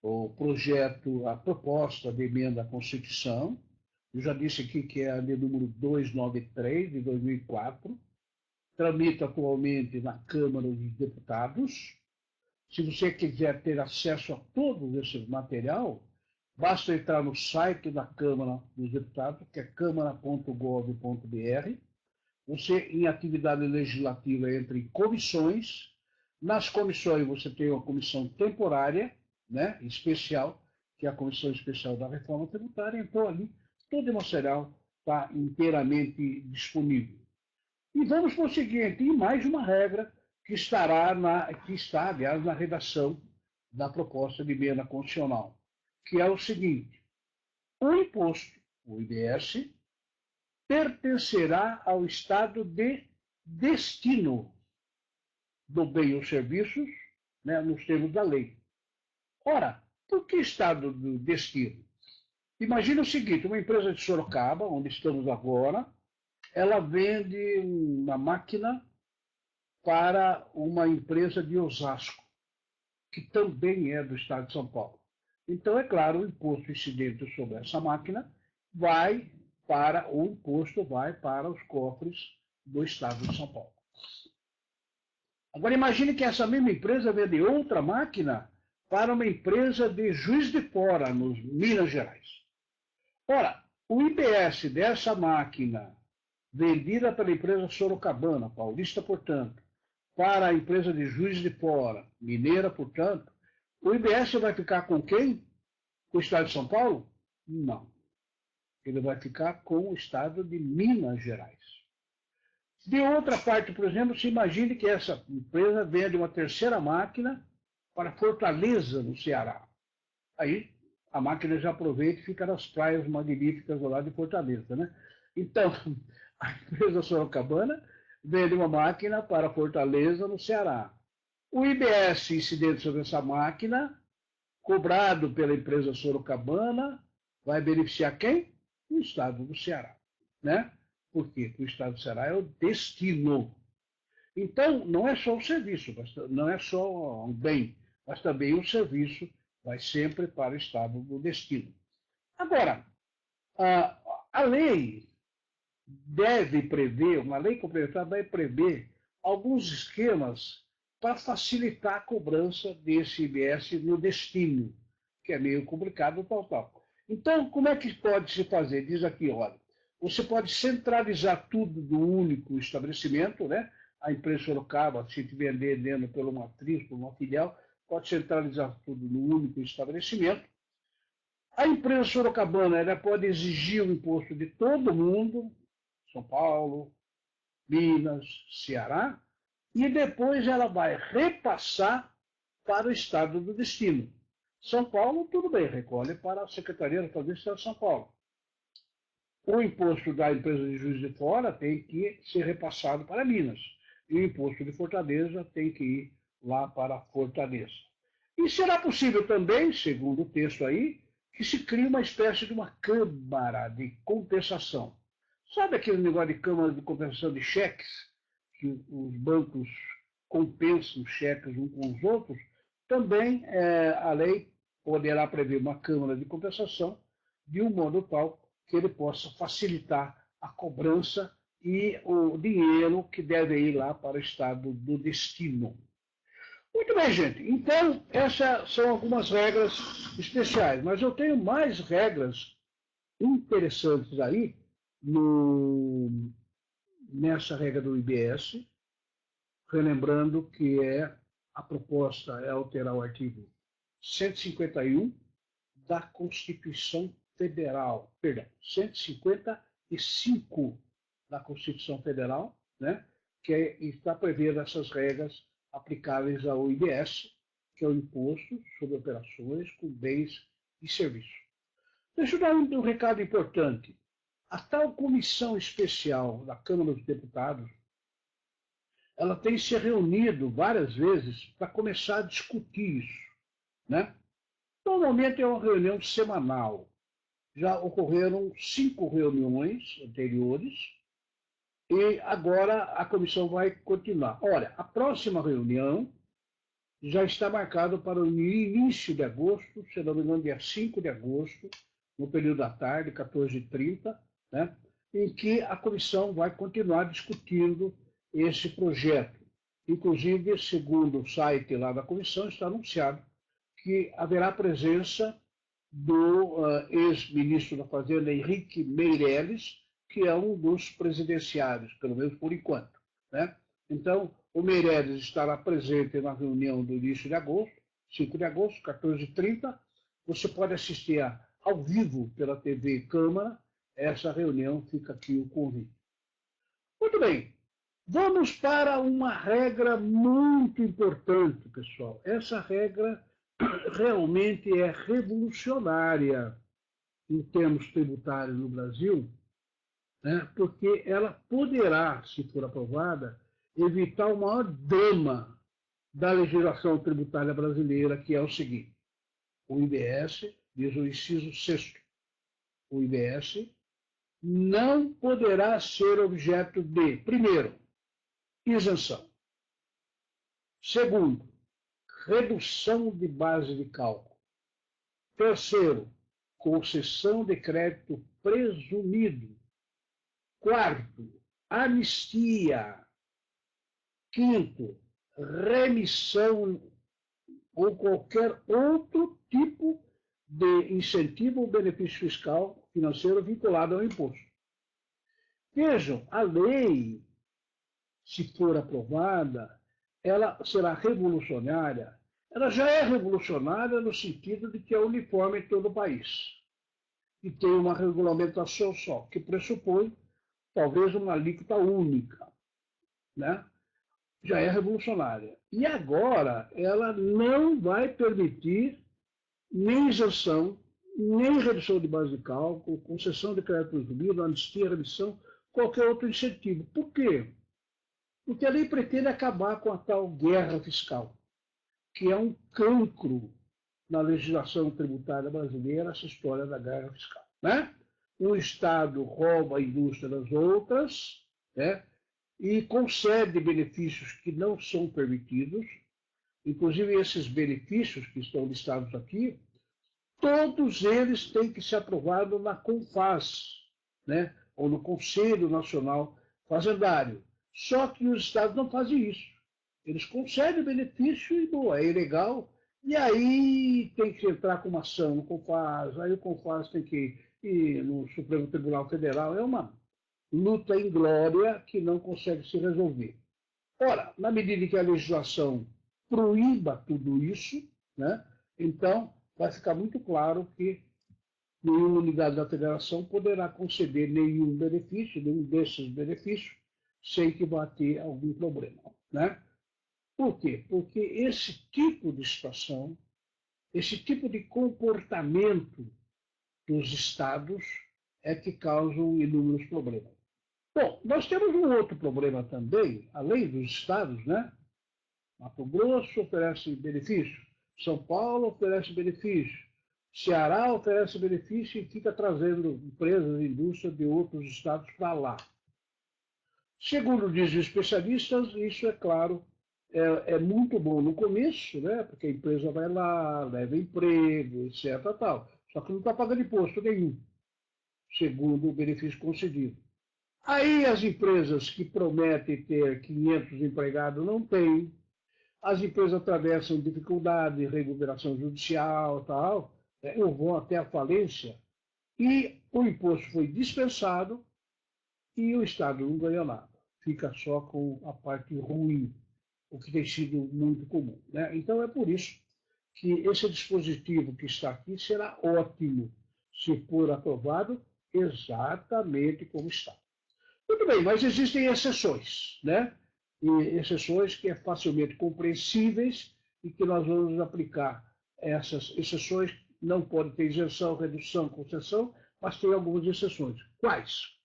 o projeto, a proposta de emenda à Constituição. Eu já disse aqui que é a de número 293, de 2004, tramita atualmente na Câmara dos Deputados. Se você quiser ter acesso a todo esse material, basta entrar no site da Câmara dos Deputados, que é câmara.gov.br. Você, em atividade legislativa, entra em comissões. Nas comissões, você tem uma comissão temporária, né, especial, que é a Comissão Especial da Reforma Tributária. Então, ali, todo o material está inteiramente disponível. E vamos prosseguir aqui mais uma regra que está, aliás, na redação da proposta de emenda constitucional, que é o seguinte: o imposto, o IBS, pertencerá ao estado de destino do bem ou serviços, né, nos termos da lei. Ora, por que estado de destino? Imagina o seguinte: uma empresa de Sorocaba, onde estamos agora, ela vende uma máquina para uma empresa de Osasco, que também é do estado de São Paulo. Então, é claro, o imposto incidente sobre essa máquina vai para os cofres do estado de São Paulo. Agora, imagine que essa mesma empresa vende outra máquina para uma empresa de Juiz de Fora, nos Minas Gerais. Ora, o IBS dessa máquina, vendida pela empresa sorocabana, paulista, portanto, para a empresa de Juiz de Fora, mineira, portanto, o IBS vai ficar com quem? Com o estado de São Paulo? Não. Ele vai ficar com o estado de Minas Gerais. De outra parte, por exemplo, se imagine que essa empresa vende uma terceira máquina para Fortaleza, no Ceará. Aí a máquina já aproveita e fica nas praias magníficas lá de Fortaleza, né? Então, a empresa sorocabana vende uma máquina para Fortaleza, no Ceará. O IBS incidente sobre essa máquina, cobrado pela empresa sorocabana, vai beneficiar quem? O estado do Ceará, né? Por quê? Porque o estado do Ceará é o destino. Então, não é só o serviço, não é só um bem, mas também o serviço vai sempre para o estado do destino. Agora, a lei deve prever, uma lei complementar deve prever alguns esquemas para facilitar a cobrança desse IBS no destino, que é meio complicado, tal. Então, como é que pode se fazer? Diz aqui, olha, você pode centralizar tudo do único estabelecimento, né? A empresa Sorocaba, se estiver vendendo pela matriz, por uma filial, pode centralizar tudo no único estabelecimento. A empresa sorocabana, ela pode exigir o imposto de todo mundo, São Paulo, Minas, Ceará, e depois ela vai repassar para o estado do destino. São Paulo, tudo bem, recolhe para a Secretaria da Fazenda do Estado de São Paulo. O imposto da empresa de Juiz de Fora tem que ser repassado para Minas. E o imposto de Fortaleza tem que ir lá para Fortaleza. E será possível também, segundo o texto aí, que se crie uma espécie de uma câmara de compensação. Sabe aquele negócio de câmara de compensação de cheques? Que os bancos compensam cheques uns com os outros? Também a lei poderá prever uma câmara de compensação de um modo tal que ele possa facilitar a cobrança e o dinheiro que deve ir lá para o estado do destino. Muito bem, gente. Então, essas são algumas regras especiais, mas eu tenho mais regras interessantes aí nessa regra do IBS, relembrando que a proposta é alterar o artigo 151 da Constituição Federal, perdão, 155 da Constituição Federal, né, que está prevendo essas regras aplicáveis ao IBS, que é o Imposto sobre Operações com Bens e Serviços. Deixa eu dar um recado importante. A tal comissão especial da Câmara dos Deputados, ela tem se reunido várias vezes para começar a discutir isso, né? Normalmente é uma reunião semanal. já ocorreram 5 reuniões anteriores e agora a comissão vai continuar. Olha, a próxima reunião já está marcada para o início de agosto, se não me engano, dia 5 de agosto, no período da tarde, 14h30, né, em que a comissão vai continuar discutindo esse projeto. Inclusive, segundo o site lá da comissão, está anunciado que haverá presença do ex-ministro da Fazenda, Henrique Meirelles, que é um dos presidenciários, pelo menos por enquanto, né? Então, o Meirelles estará presente na reunião do início de agosto, 5 de agosto, 14h30. Você pode assistir ao vivo pela TV Câmara. Essa reunião, fica aqui o convite. Muito bem. Vamos para uma regra muito importante, pessoal. Essa regra realmente é revolucionária em termos tributários no Brasil, né, porque ela poderá, se for aprovada, evitar o maior drama da legislação tributária brasileira, que é o seguinte: o IBS, diz o inciso 6º, o IBS não poderá ser objeto de, primeiro, isenção. Segundo, redução de base de cálculo. Terceiro, concessão de crédito presumido. Quarto, anistia. Quinto, remissão ou qualquer outro tipo de incentivo ou benefício fiscal financeiro vinculado ao imposto. Vejam, a lei, se for aprovada, ela será revolucionária. Ela já é revolucionária no sentido de que é uniforme em todo o país. E tem uma regulamentação só, que pressupõe talvez uma alíquota única, né? Já é revolucionária. E agora ela não vai permitir nem isenção, nem redução de base de cálculo, concessão de crédito presumido, anistia, remissão, qualquer outro incentivo. Por quê? Porque a lei pretende acabar com a tal guerra fiscal, que é um cancro na legislação tributária brasileira, essa história da guerra fiscal, né? Um Estado rouba a indústria das outras, né? E concede benefícios que não são permitidos, inclusive esses benefícios que estão listados aqui, todos eles têm que ser aprovados na CONFAZ, né? Ou no Conselho Nacional Fazendário. Só que os estados não fazem isso. Eles concedem benefício e, boa, é ilegal, e aí tem que entrar com uma ação no CONFAZ, aí o CONFAZ tem que ir no Supremo Tribunal Federal. É uma luta inglória que não consegue se resolver. Ora, na medida em que a legislação proíba tudo isso, né, então vai ficar muito claro que nenhuma unidade da federação poderá conceder nenhum benefício, nenhum desses benefícios, sem que vá ter algum problema, né? Por quê? Porque esse tipo de situação, esse tipo de comportamento dos estados é que causam inúmeros problemas. Bom, nós temos um outro problema também, além dos estados, né? Mato Grosso oferece benefício, São Paulo oferece benefício, Ceará oferece benefício e fica trazendo empresas e indústrias de outros estados para lá. Segundo dizem os especialistas, isso, é claro, é muito bom no começo, né? Porque a empresa vai lá, leva emprego, etc. Tal. Só que não está pagando imposto nenhum, segundo o benefício concedido. Aí as empresas que prometem ter 500 empregados não têm, as empresas atravessam dificuldade, recuperação judicial, tal, ou vão até a falência, e o imposto foi dispensado e o Estado não ganha nada. Fica só com a parte ruim, o que tem sido muito comum, né? Então é por isso que esse dispositivo que está aqui será ótimo se for aprovado exatamente como está. Muito bem, mas existem exceções, né? E exceções que é facilmente compreensíveis e que nós vamos aplicar. Essas exceções não podem ter isenção, redução, concessão, mas tem algumas exceções. Quais?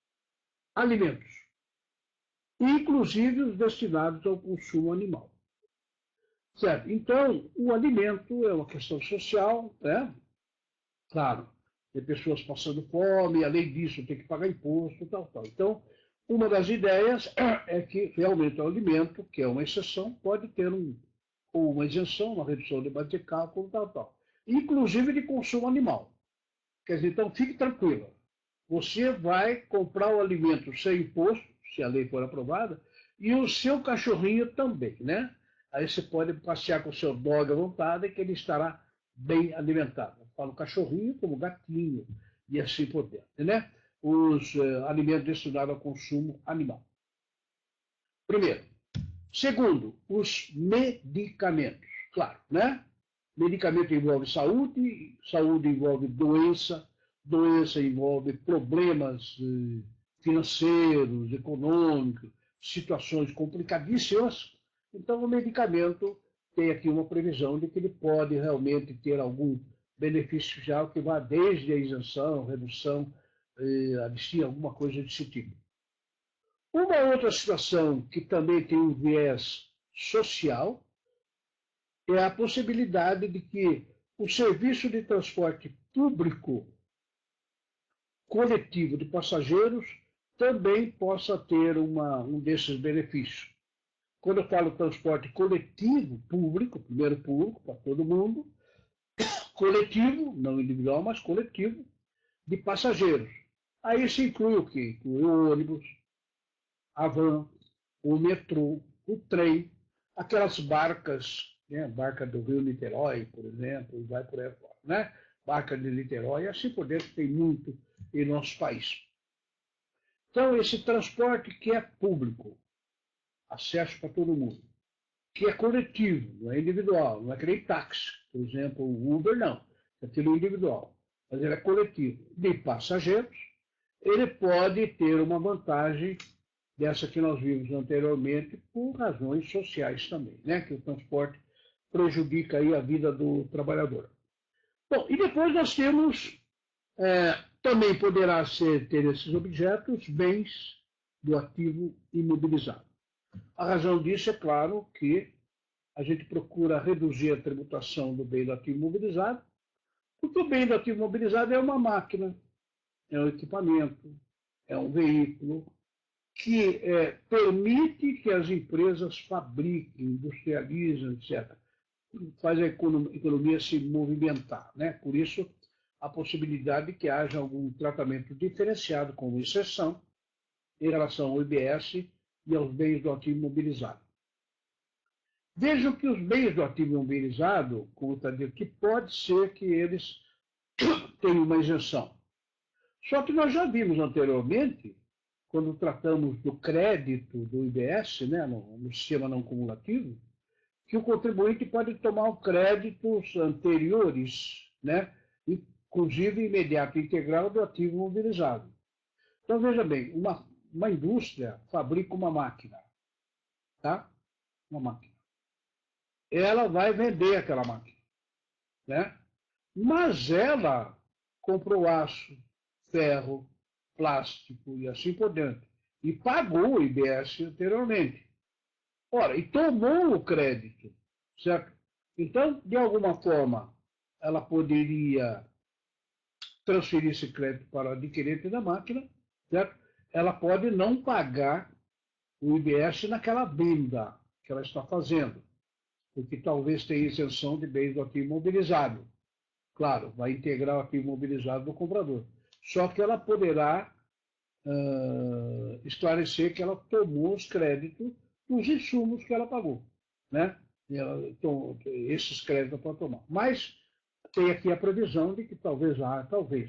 Alimentos, inclusive os destinados ao consumo animal. Certo? Então, o alimento é uma questão social, né? Claro, tem pessoas passando fome, além disso tem que pagar imposto, tal, tal. Então, uma das ideias é que realmente o alimento, que é uma exceção, pode ter uma isenção, uma redução de base de cálculo, tal, tal. Inclusive de consumo animal. Quer dizer, então fique tranquila. Você vai comprar o alimento sem imposto, se a lei for aprovada, e o seu cachorrinho também, né? Aí você pode passear com o seu dog à vontade, que ele estará bem alimentado. Eu falo cachorrinho como gatinho, e assim por diante, né? Os alimentos destinados ao consumo animal. Primeiro. Segundo, os medicamentos. Claro, né? Medicamento envolve saúde, saúde envolve doença, doença envolve problemas financeiros, econômicos, situações complicadíssimas. Então, o medicamento tem aqui uma previsão de que ele pode realmente ter algum benefício social que vá desde a isenção, redução, anistia, alguma coisa desse tipo. Uma outra situação que também tem um viés social é a possibilidade de que o serviço de transporte público coletivo de passageiros também possa ter um desses benefícios. Quando eu falo transporte coletivo, público, primeiro público, para todo mundo, coletivo, não individual, mas coletivo, de passageiros. Aí se inclui o quê? Inclui o ônibus, a van, o metrô, o trem, aquelas barcas, né? Barca do Rio Niterói, por exemplo, e vai por aí fora, né? Barca de Niterói, e assim por dentro tem muito em nosso país. Então, esse transporte que é público, acesso para todo mundo, que é coletivo, não é individual, não é que nem táxi, por exemplo, o Uber não, é aquilo individual, mas ele é coletivo, de passageiros, ele pode ter uma vantagem dessa que nós vimos anteriormente, por razões sociais também, né? Que o transporte prejudica aí a vida do trabalhador. Bom, e depois nós temos, também poderá ter esses objetos bens do ativo imobilizado. A razão disso é claro que a gente procura reduzir a tributação do bem do ativo imobilizado, porque o bem do ativo imobilizado é uma máquina, é um equipamento, é um veículo, que permite que as empresas fabriquem, industrializem, etc. Faz a economia se movimentar, né? Por isso, a possibilidade de que haja algum tratamento diferenciado, como exceção, em relação ao IBS e aos bens do ativo imobilizado. Vejam que os bens do ativo imobilizado, como está dito, que pode ser que eles tenham uma isenção. Só que nós já vimos anteriormente, quando tratamos do crédito do IBS, né, no sistema não cumulativo, que o contribuinte pode tomar créditos anteriores, né, inclusive imediato e integral do ativo imobilizado. Então, veja bem, uma indústria fabrica uma máquina, tá? Uma máquina. Ela vai vender aquela máquina, né? Mas ela comprou aço, ferro, plástico e assim por diante. E pagou o IBS anteriormente. Ora, e tomou o crédito, certo? Então, de alguma forma, ela poderia transferir esse crédito para o adquirente da máquina, certo? Ela pode não pagar o IBS naquela venda que ela está fazendo, porque talvez tenha isenção de bens do ativo imobilizado. Claro, vai integrar o ativo imobilizado do comprador. Só que ela poderá esclarecer que ela tomou os créditos dos insumos que ela pagou, né? Esses créditos ela pode tomar. Mas tem aqui a previsão de que talvez,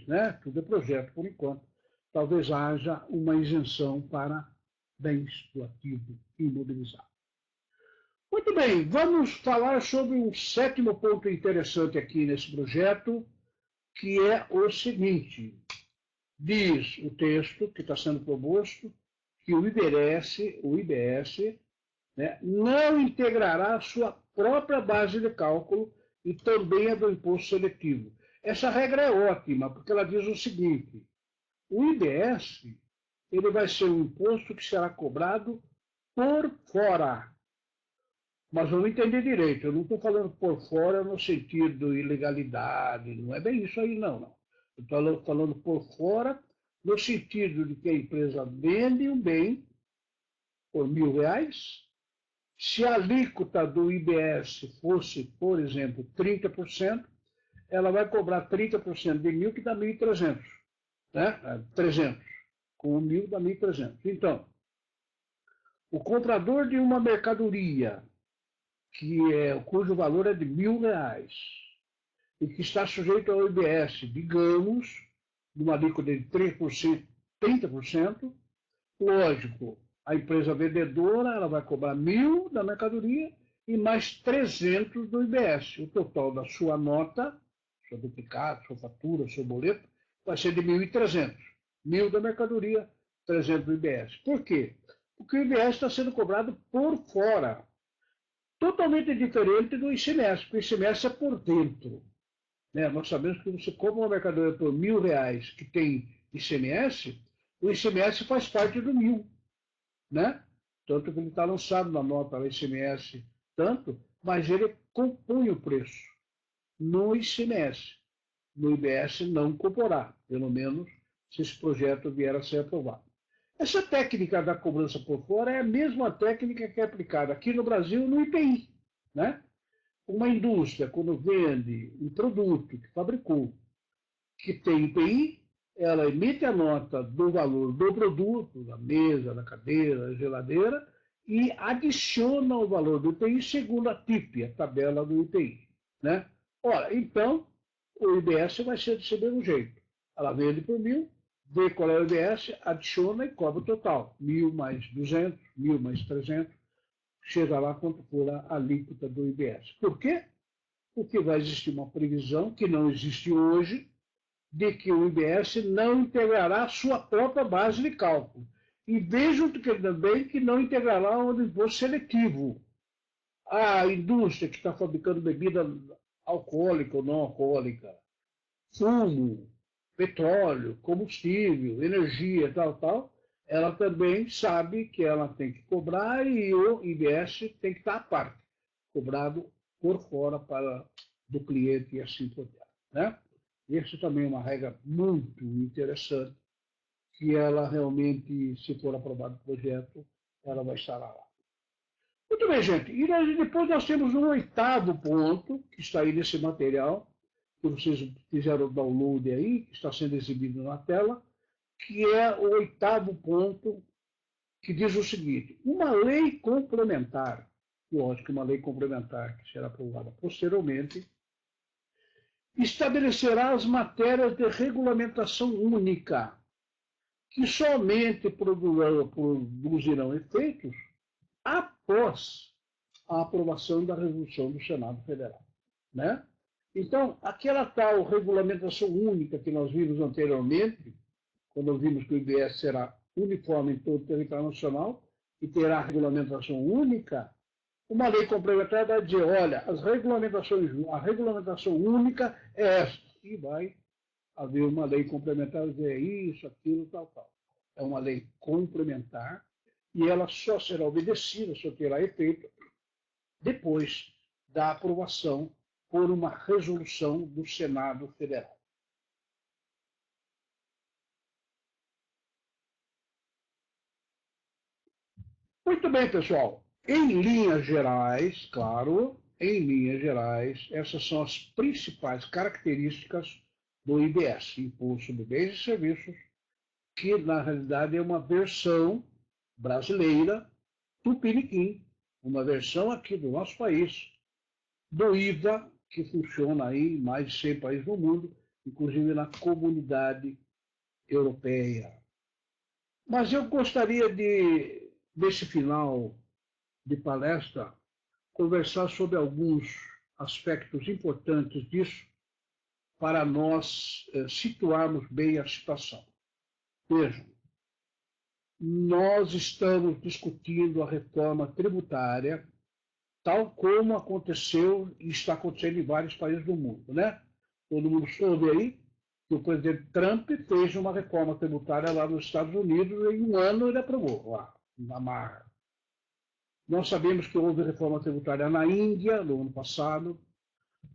né? Tudo é projeto por enquanto, talvez haja uma isenção para bens do ativo imobilizado. Muito bem, vamos falar sobre um sétimo ponto interessante aqui nesse projeto, que é o seguinte. Diz o texto que está sendo proposto que o IBS, né, não integrará a sua própria base de cálculo e também a do imposto seletivo. Essa regra é ótima, porque ela diz o seguinte: o IBS ele vai ser um imposto que será cobrado por fora. Mas vamos entender direito, eu não estou falando por fora no sentido de ilegalidade, não é bem isso aí, não. Estou falando por fora, no sentido de que a empresa vende um bem por R$ 1.000. Se a alíquota do IBS fosse, por exemplo, 30%, ela vai cobrar 30% de 1.000, que dá 1.300. Né? 300. Com 1.000 dá 1.300. Então, o comprador de uma mercadoria cujo valor é de R$ 1.000 e que está sujeito ao IBS, digamos, numa alíquota de 3%, 30%, lógico, a empresa vendedora ela vai cobrar 1.000 da mercadoria e mais 300 do IBS. O total da sua nota, seu duplicado, sua fatura, seu boleto, vai ser de 1.300. 1.000 da mercadoria, 300 do IBS. Por quê? Porque o IBS está sendo cobrado por fora. Totalmente diferente do ICMS, porque o ICMS é por dentro. Né? Nós sabemos que você compra uma mercadoria por R$ 1.000 que tem ICMS, o ICMS faz parte do 1.000. Né? Tanto que ele está lançado na nota do ICMS, tanto, mas ele compõe o preço no ICMS. No IBS não comporá, pelo menos se esse projeto vier a ser aprovado. Essa técnica da cobrança por fora é a mesma técnica que é aplicada aqui no Brasil no IPI. Né? Uma indústria, quando vende um produto que fabricou, que tem IPI, ela emite a nota do valor do produto, da mesa, da cadeira, da geladeira, e adiciona o valor do IPI segundo a TIP, a tabela do IPI. Né? Ora, então, o IBS vai ser desse mesmo jeito. Ela vende por 1.000, vê qual é o IBS, adiciona e cobra o total. 1.000 mais 200, 1.000 mais 300, chega lá quanto for a alíquota do IBS. Por quê? Porque vai existir uma previsão que não existe hoje, de que o IBS não integrará sua própria base de cálculo. E vejo também que não integrará um imposto seletivo. A indústria que está fabricando bebida alcoólica ou não alcoólica, fumo, petróleo, combustível, energia, tal, ela também sabe que ela tem que cobrar e o IBS tem que estar à parte, cobrado por fora do cliente e assim por diante. Né? Isso também é uma regra muito interessante, que ela realmente, se for aprovado o projeto, ela vai estar lá. Muito bem, gente. E depois nós temos um 8º ponto, que está aí nesse material, que vocês fizeram o download aí, que está sendo exibido na tela, que é o 8º ponto, que diz o seguinte: uma lei complementar, lógico, uma lei complementar que será aprovada posteriormente, estabelecerá as matérias de regulamentação única, que somente produzirão efeitos após a aprovação da resolução do Senado Federal. Né? Então, aquela tal regulamentação única que nós vimos anteriormente, quando vimos que o IBS será uniforme em todo o território nacional e terá regulamentação única, uma lei complementar vai dizer, olha, a regulamentação única é esta, e vai haver uma lei complementar dizer isso, aquilo, tal. É uma lei complementar e ela só será obedecida, só terá efeito depois da aprovação por uma resolução do Senado Federal. Muito bem, pessoal. Em linhas gerais, claro, em linhas gerais, essas são as principais características do IBS, Imposto sobre Bens e Serviços, que na realidade é uma versão brasileira, tupiniquim, uma versão aqui do nosso país, do IVA, que funciona aí em mais de 100 países no mundo, inclusive na comunidade europeia. Mas eu gostaria nesse final de palestra, conversar sobre alguns aspectos importantes disso para nós situarmos bem a situação. Vejam, nós estamos discutindo a reforma tributária tal como aconteceu e está acontecendo em vários países do mundo. Né? Todo mundo soube aí que o presidente Trump fez uma reforma tributária lá nos Estados Unidos e em um ano ele aprovou, lá, na marra. Nós sabemos que houve reforma tributária na Índia no ano passado.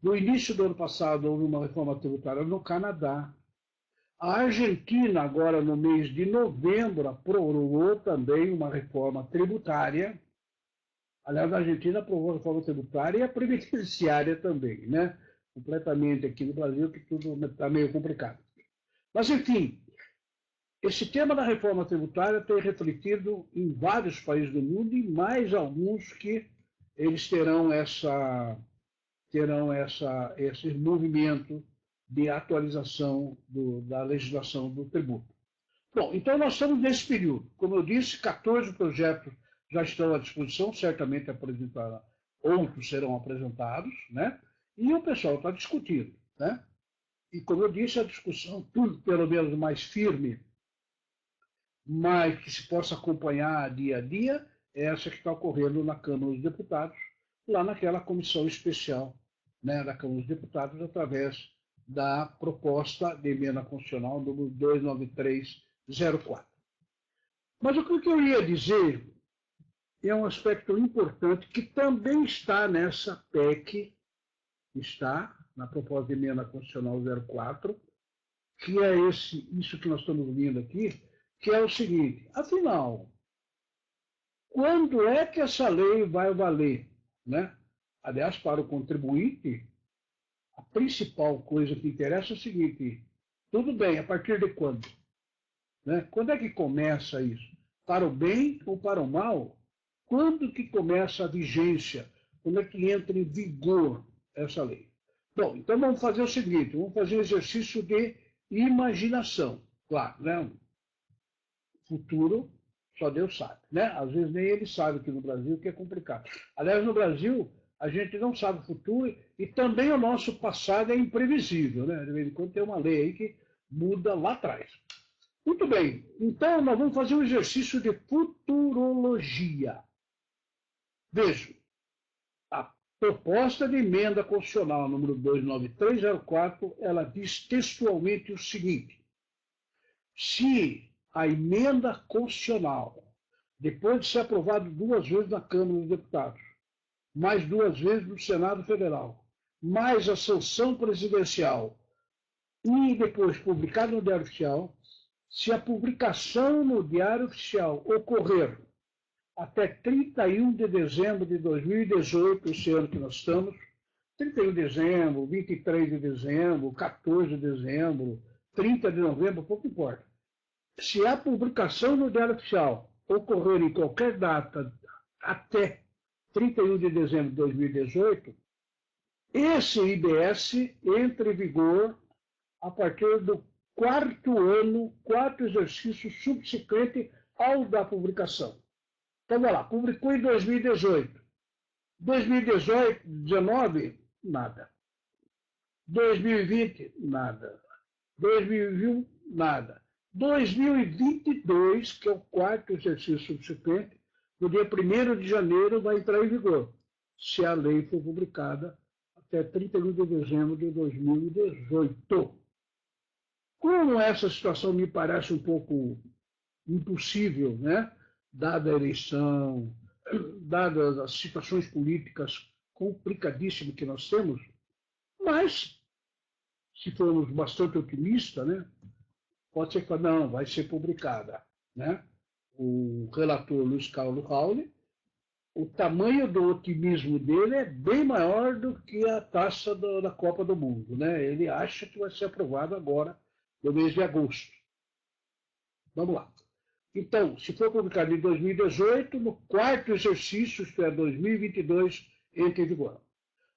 No início do ano passado houve uma reforma tributária no Canadá. A Argentina, agora no mês de novembro, aprovou também uma reforma tributária. Aliás, a Argentina aprovou a reforma tributária e a previdenciária também, né? Completamente aqui no Brasil, que tudo está meio complicado. Mas, enfim, esse tema da reforma tributária tem refletido em vários países do mundo e mais alguns que eles terão esse movimento de atualização da legislação do tributo. Bom, então nós estamos nesse período. Como eu disse, 14 projetos já estão à disposição, certamente apresentarão, outros serão apresentados, né? E o pessoal está discutindo, né? E como eu disse, a discussão, tudo pelo menos mais firme, mas que se possa acompanhar dia a dia, é essa que está ocorrendo na Câmara dos Deputados, lá naquela comissão especial, né, da Câmara dos Deputados, através da proposta de emenda constitucional número 29304. Mas o que eu ia dizer é um aspecto importante que também está nessa PEC, está na proposta de emenda constitucional 04, que é isso que nós estamos vendo aqui, que é o seguinte: afinal, quando é que essa lei vai valer, né? Aliás, para o contribuinte, a principal coisa que interessa é o seguinte: tudo bem, a partir de quando? Né? Quando é que começa isso? Para o bem ou para o mal? Quando que começa a vigência? Quando é que entra em vigor essa lei? Bom, então vamos fazer o seguinte: vamos fazer um exercício de imaginação. Claro, né? Futuro só Deus sabe, né? Às vezes nem ele sabe aqui no Brasil, que é complicado. Aliás, no Brasil, a gente não sabe o futuro e também o nosso passado é imprevisível, né? De vez em quando tem uma lei aí que muda lá atrás. Muito bem, então nós vamos fazer um exercício de futurologia. Veja, a proposta de emenda constitucional número 29304, ela diz textualmente o seguinte: se a emenda constitucional, depois de ser aprovada 2 vezes na Câmara dos Deputados, mais 2 vezes no Senado Federal, mais a sanção presidencial e depois publicada no Diário Oficial, se a publicação no Diário Oficial ocorrer até 31 de dezembro de 2018, esse ano que nós estamos, 31 de dezembro, 23 de dezembro, 14 de dezembro, 30 de novembro, pouco importa. Se a publicação no Diário Oficial ocorrer em qualquer data até 31 de dezembro de 2018, esse IBS entra em vigor a partir do 4º ano, 4 exercícios subsequente ao da publicação. Então, vai lá, publicou em 2018. 2018, 19, nada. 2020, nada. 2021, nada. 2022, que é o 4º exercício subsequente, no dia 1º de janeiro vai entrar em vigor, se a lei for publicada até 31 de dezembro de 2018. Como essa situação me parece um pouco impossível, né? Dada a eleição, dadas as situações políticas complicadíssimas que nós temos, mas, se formos bastante otimistas, né? Pode ser que não, vai ser publicada, né? O relator Luiz Carlos Raul, o tamanho do otimismo dele é bem maior do que a taça da Copa do Mundo, né? Ele acha que vai ser aprovado agora, no mês de agosto. Vamos lá. Então, se for publicado em 2018, no 4º exercício, isto é, 2022, entra em vigor.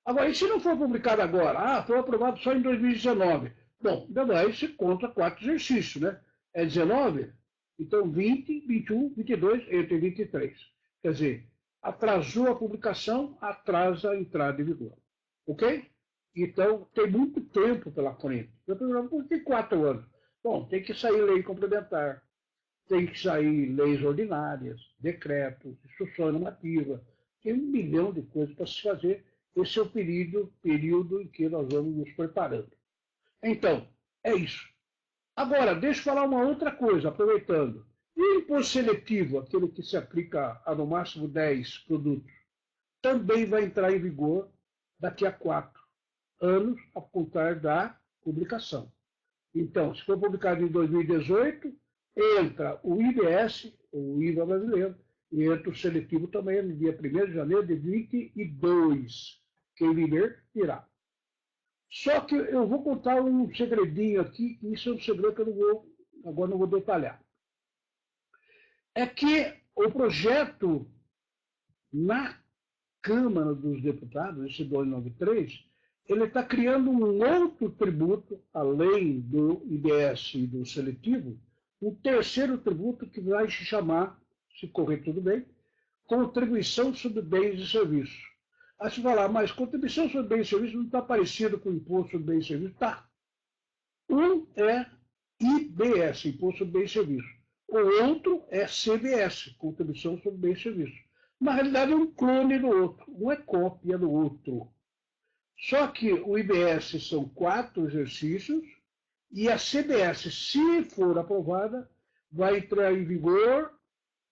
Agora, e se não for publicado agora? Ah, foi aprovado só em 2019. Bom, ainda vai se conta 4 exercícios, né? É 19? Então, 20, 21, 22, entra em 23. Quer dizer, atrasou a publicação, atrasa a entrada em vigor. Ok? Então, tem muito tempo pela frente. Eu pergunto, tem 4 anos. Bom, tem que sair lei complementar, tem que sair leis ordinárias, decretos, instrução normativa, tem 1 milhão de coisas para se fazer. Esse é o período em que nós vamos nos preparando. Então, é isso. Agora, deixa eu falar uma outra coisa, aproveitando. E o imposto seletivo, aquele que se aplica a no máximo 10 produtos, também vai entrar em vigor daqui a 4 anos, a contar da publicação. Então, se for publicado em 2018, entra o IBS, o IVA brasileiro, e entra o seletivo também no dia 1º de janeiro de 22. Quem viver, irá. Só que eu vou contar um segredinho aqui, que isso é um segredo que agora não vou detalhar. É que o projeto na Câmara dos Deputados, esse 293, ele está criando um outro tributo, além do IBS e do seletivo, um terceiro tributo que vai se chamar, se correr tudo bem, contribuição sobre bens e serviços. Aí você falar, mas contribuição sobre bens e serviços não está parecido com imposto sobre bens e serviços? Está. Um é IBS, imposto sobre bens e serviços. O outro é CBS, contribuição sobre bens e serviços. Na realidade, é um clone do outro, um é cópia do outro. Só que o IBS são 4 exercícios e a CBS, se for aprovada, vai entrar em vigor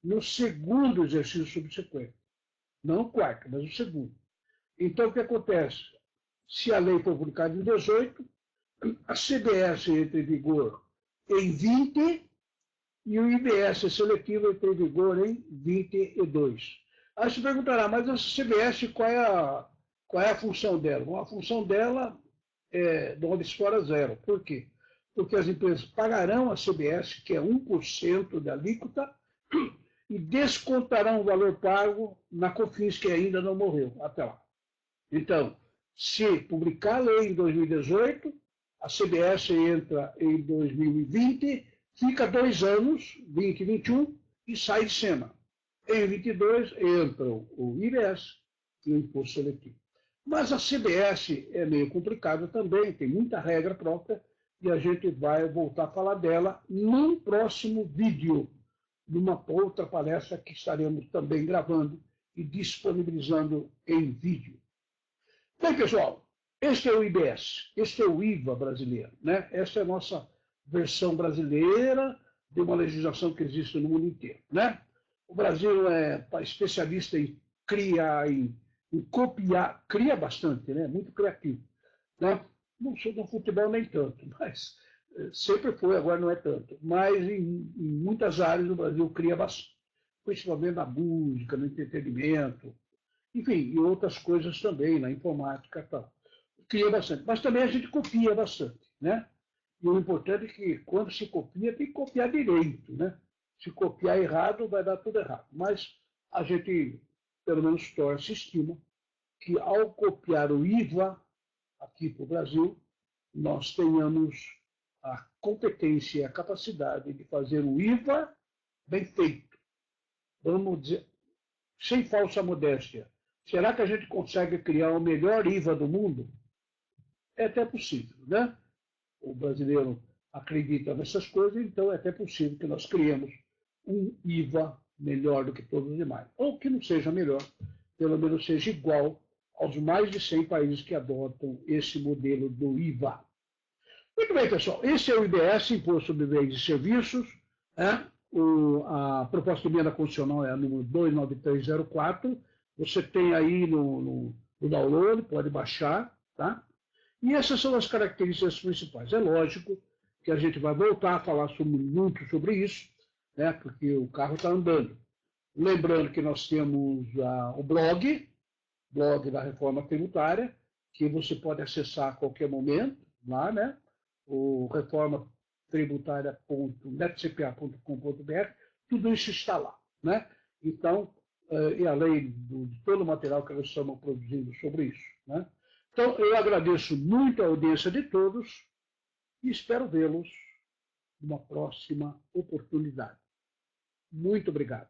no segundo exercício subsequente. Não o quarto, mas o segundo. Então, o que acontece? Se a lei for publicada em 18, a CBS entra em vigor em 20 e o IBS seletivo entra em vigor em 22. Aí você perguntará, mas essa CBS, qual é a função dela? Bom, a função dela é de uma fora zero. Por quê? Porque as empresas pagarão a CBS, que é 1% da alíquota, e descontarão o valor pago na COFINS, que ainda não morreu até lá. Então, se publicar a lei em 2018, a CBS entra em 2020, fica 2 anos, 20 e 21, e sai de cena. Em 22 entram o IBS e o imposto seletivo. Mas a CBS é meio complicada também, tem muita regra própria, e a gente vai voltar a falar dela num próximo vídeo, numa outra palestra que estaremos também gravando e disponibilizando em vídeo. Bem, pessoal, este é o IBS, este é o IVA brasileiro, né? Essa é a nossa versão brasileira de uma legislação que existe no mundo inteiro, né? O Brasil é especialista em criar, em copiar, cria bastante, né? Muito criativo, né? Não sou do futebol nem tanto, mas sempre foi, agora não é tanto. Mas em muitas áreas o Brasil cria bastante, principalmente na música, no entretenimento, enfim, e outras coisas também, na informática e tal. Cria bastante. Mas também a gente copia bastante, né? E o importante é que quando se copia, tem que copiar direito, né? Se copiar errado, vai dar tudo errado. Mas a gente, pelo menos, torce e estima que ao copiar o IVA aqui para o Brasil, nós tenhamos a competência e a capacidade de fazer o IVA bem feito. Vamos dizer, sem falsa modéstia, será que a gente consegue criar o melhor IVA do mundo? É até possível, né? O brasileiro acredita nessas coisas, então é até possível que nós criemos um IVA melhor do que todos os demais. Ou que não seja melhor, pelo menos seja igual aos mais de 100 países que adotam esse modelo do IVA. Muito bem, pessoal. Esse é o IBS, Imposto sobre Bens e Serviços. A proposta de emenda constitucional é a número 29304. Você tem aí no download, pode baixar, tá? E essas são as características principais. É lógico que a gente vai voltar a falar muito sobre isso, né? Porque o carro está andando. Lembrando que nós temos o blog da Reforma Tributária, que você pode acessar a qualquer momento, lá, né? O reformatributária.netcpa.com.br, tudo isso está lá, né? Então, e além de todo o material que nós estamos produzindo sobre isso, né? Então, eu agradeço muito a audiência de todos e espero vê-los numa próxima oportunidade. Muito obrigado.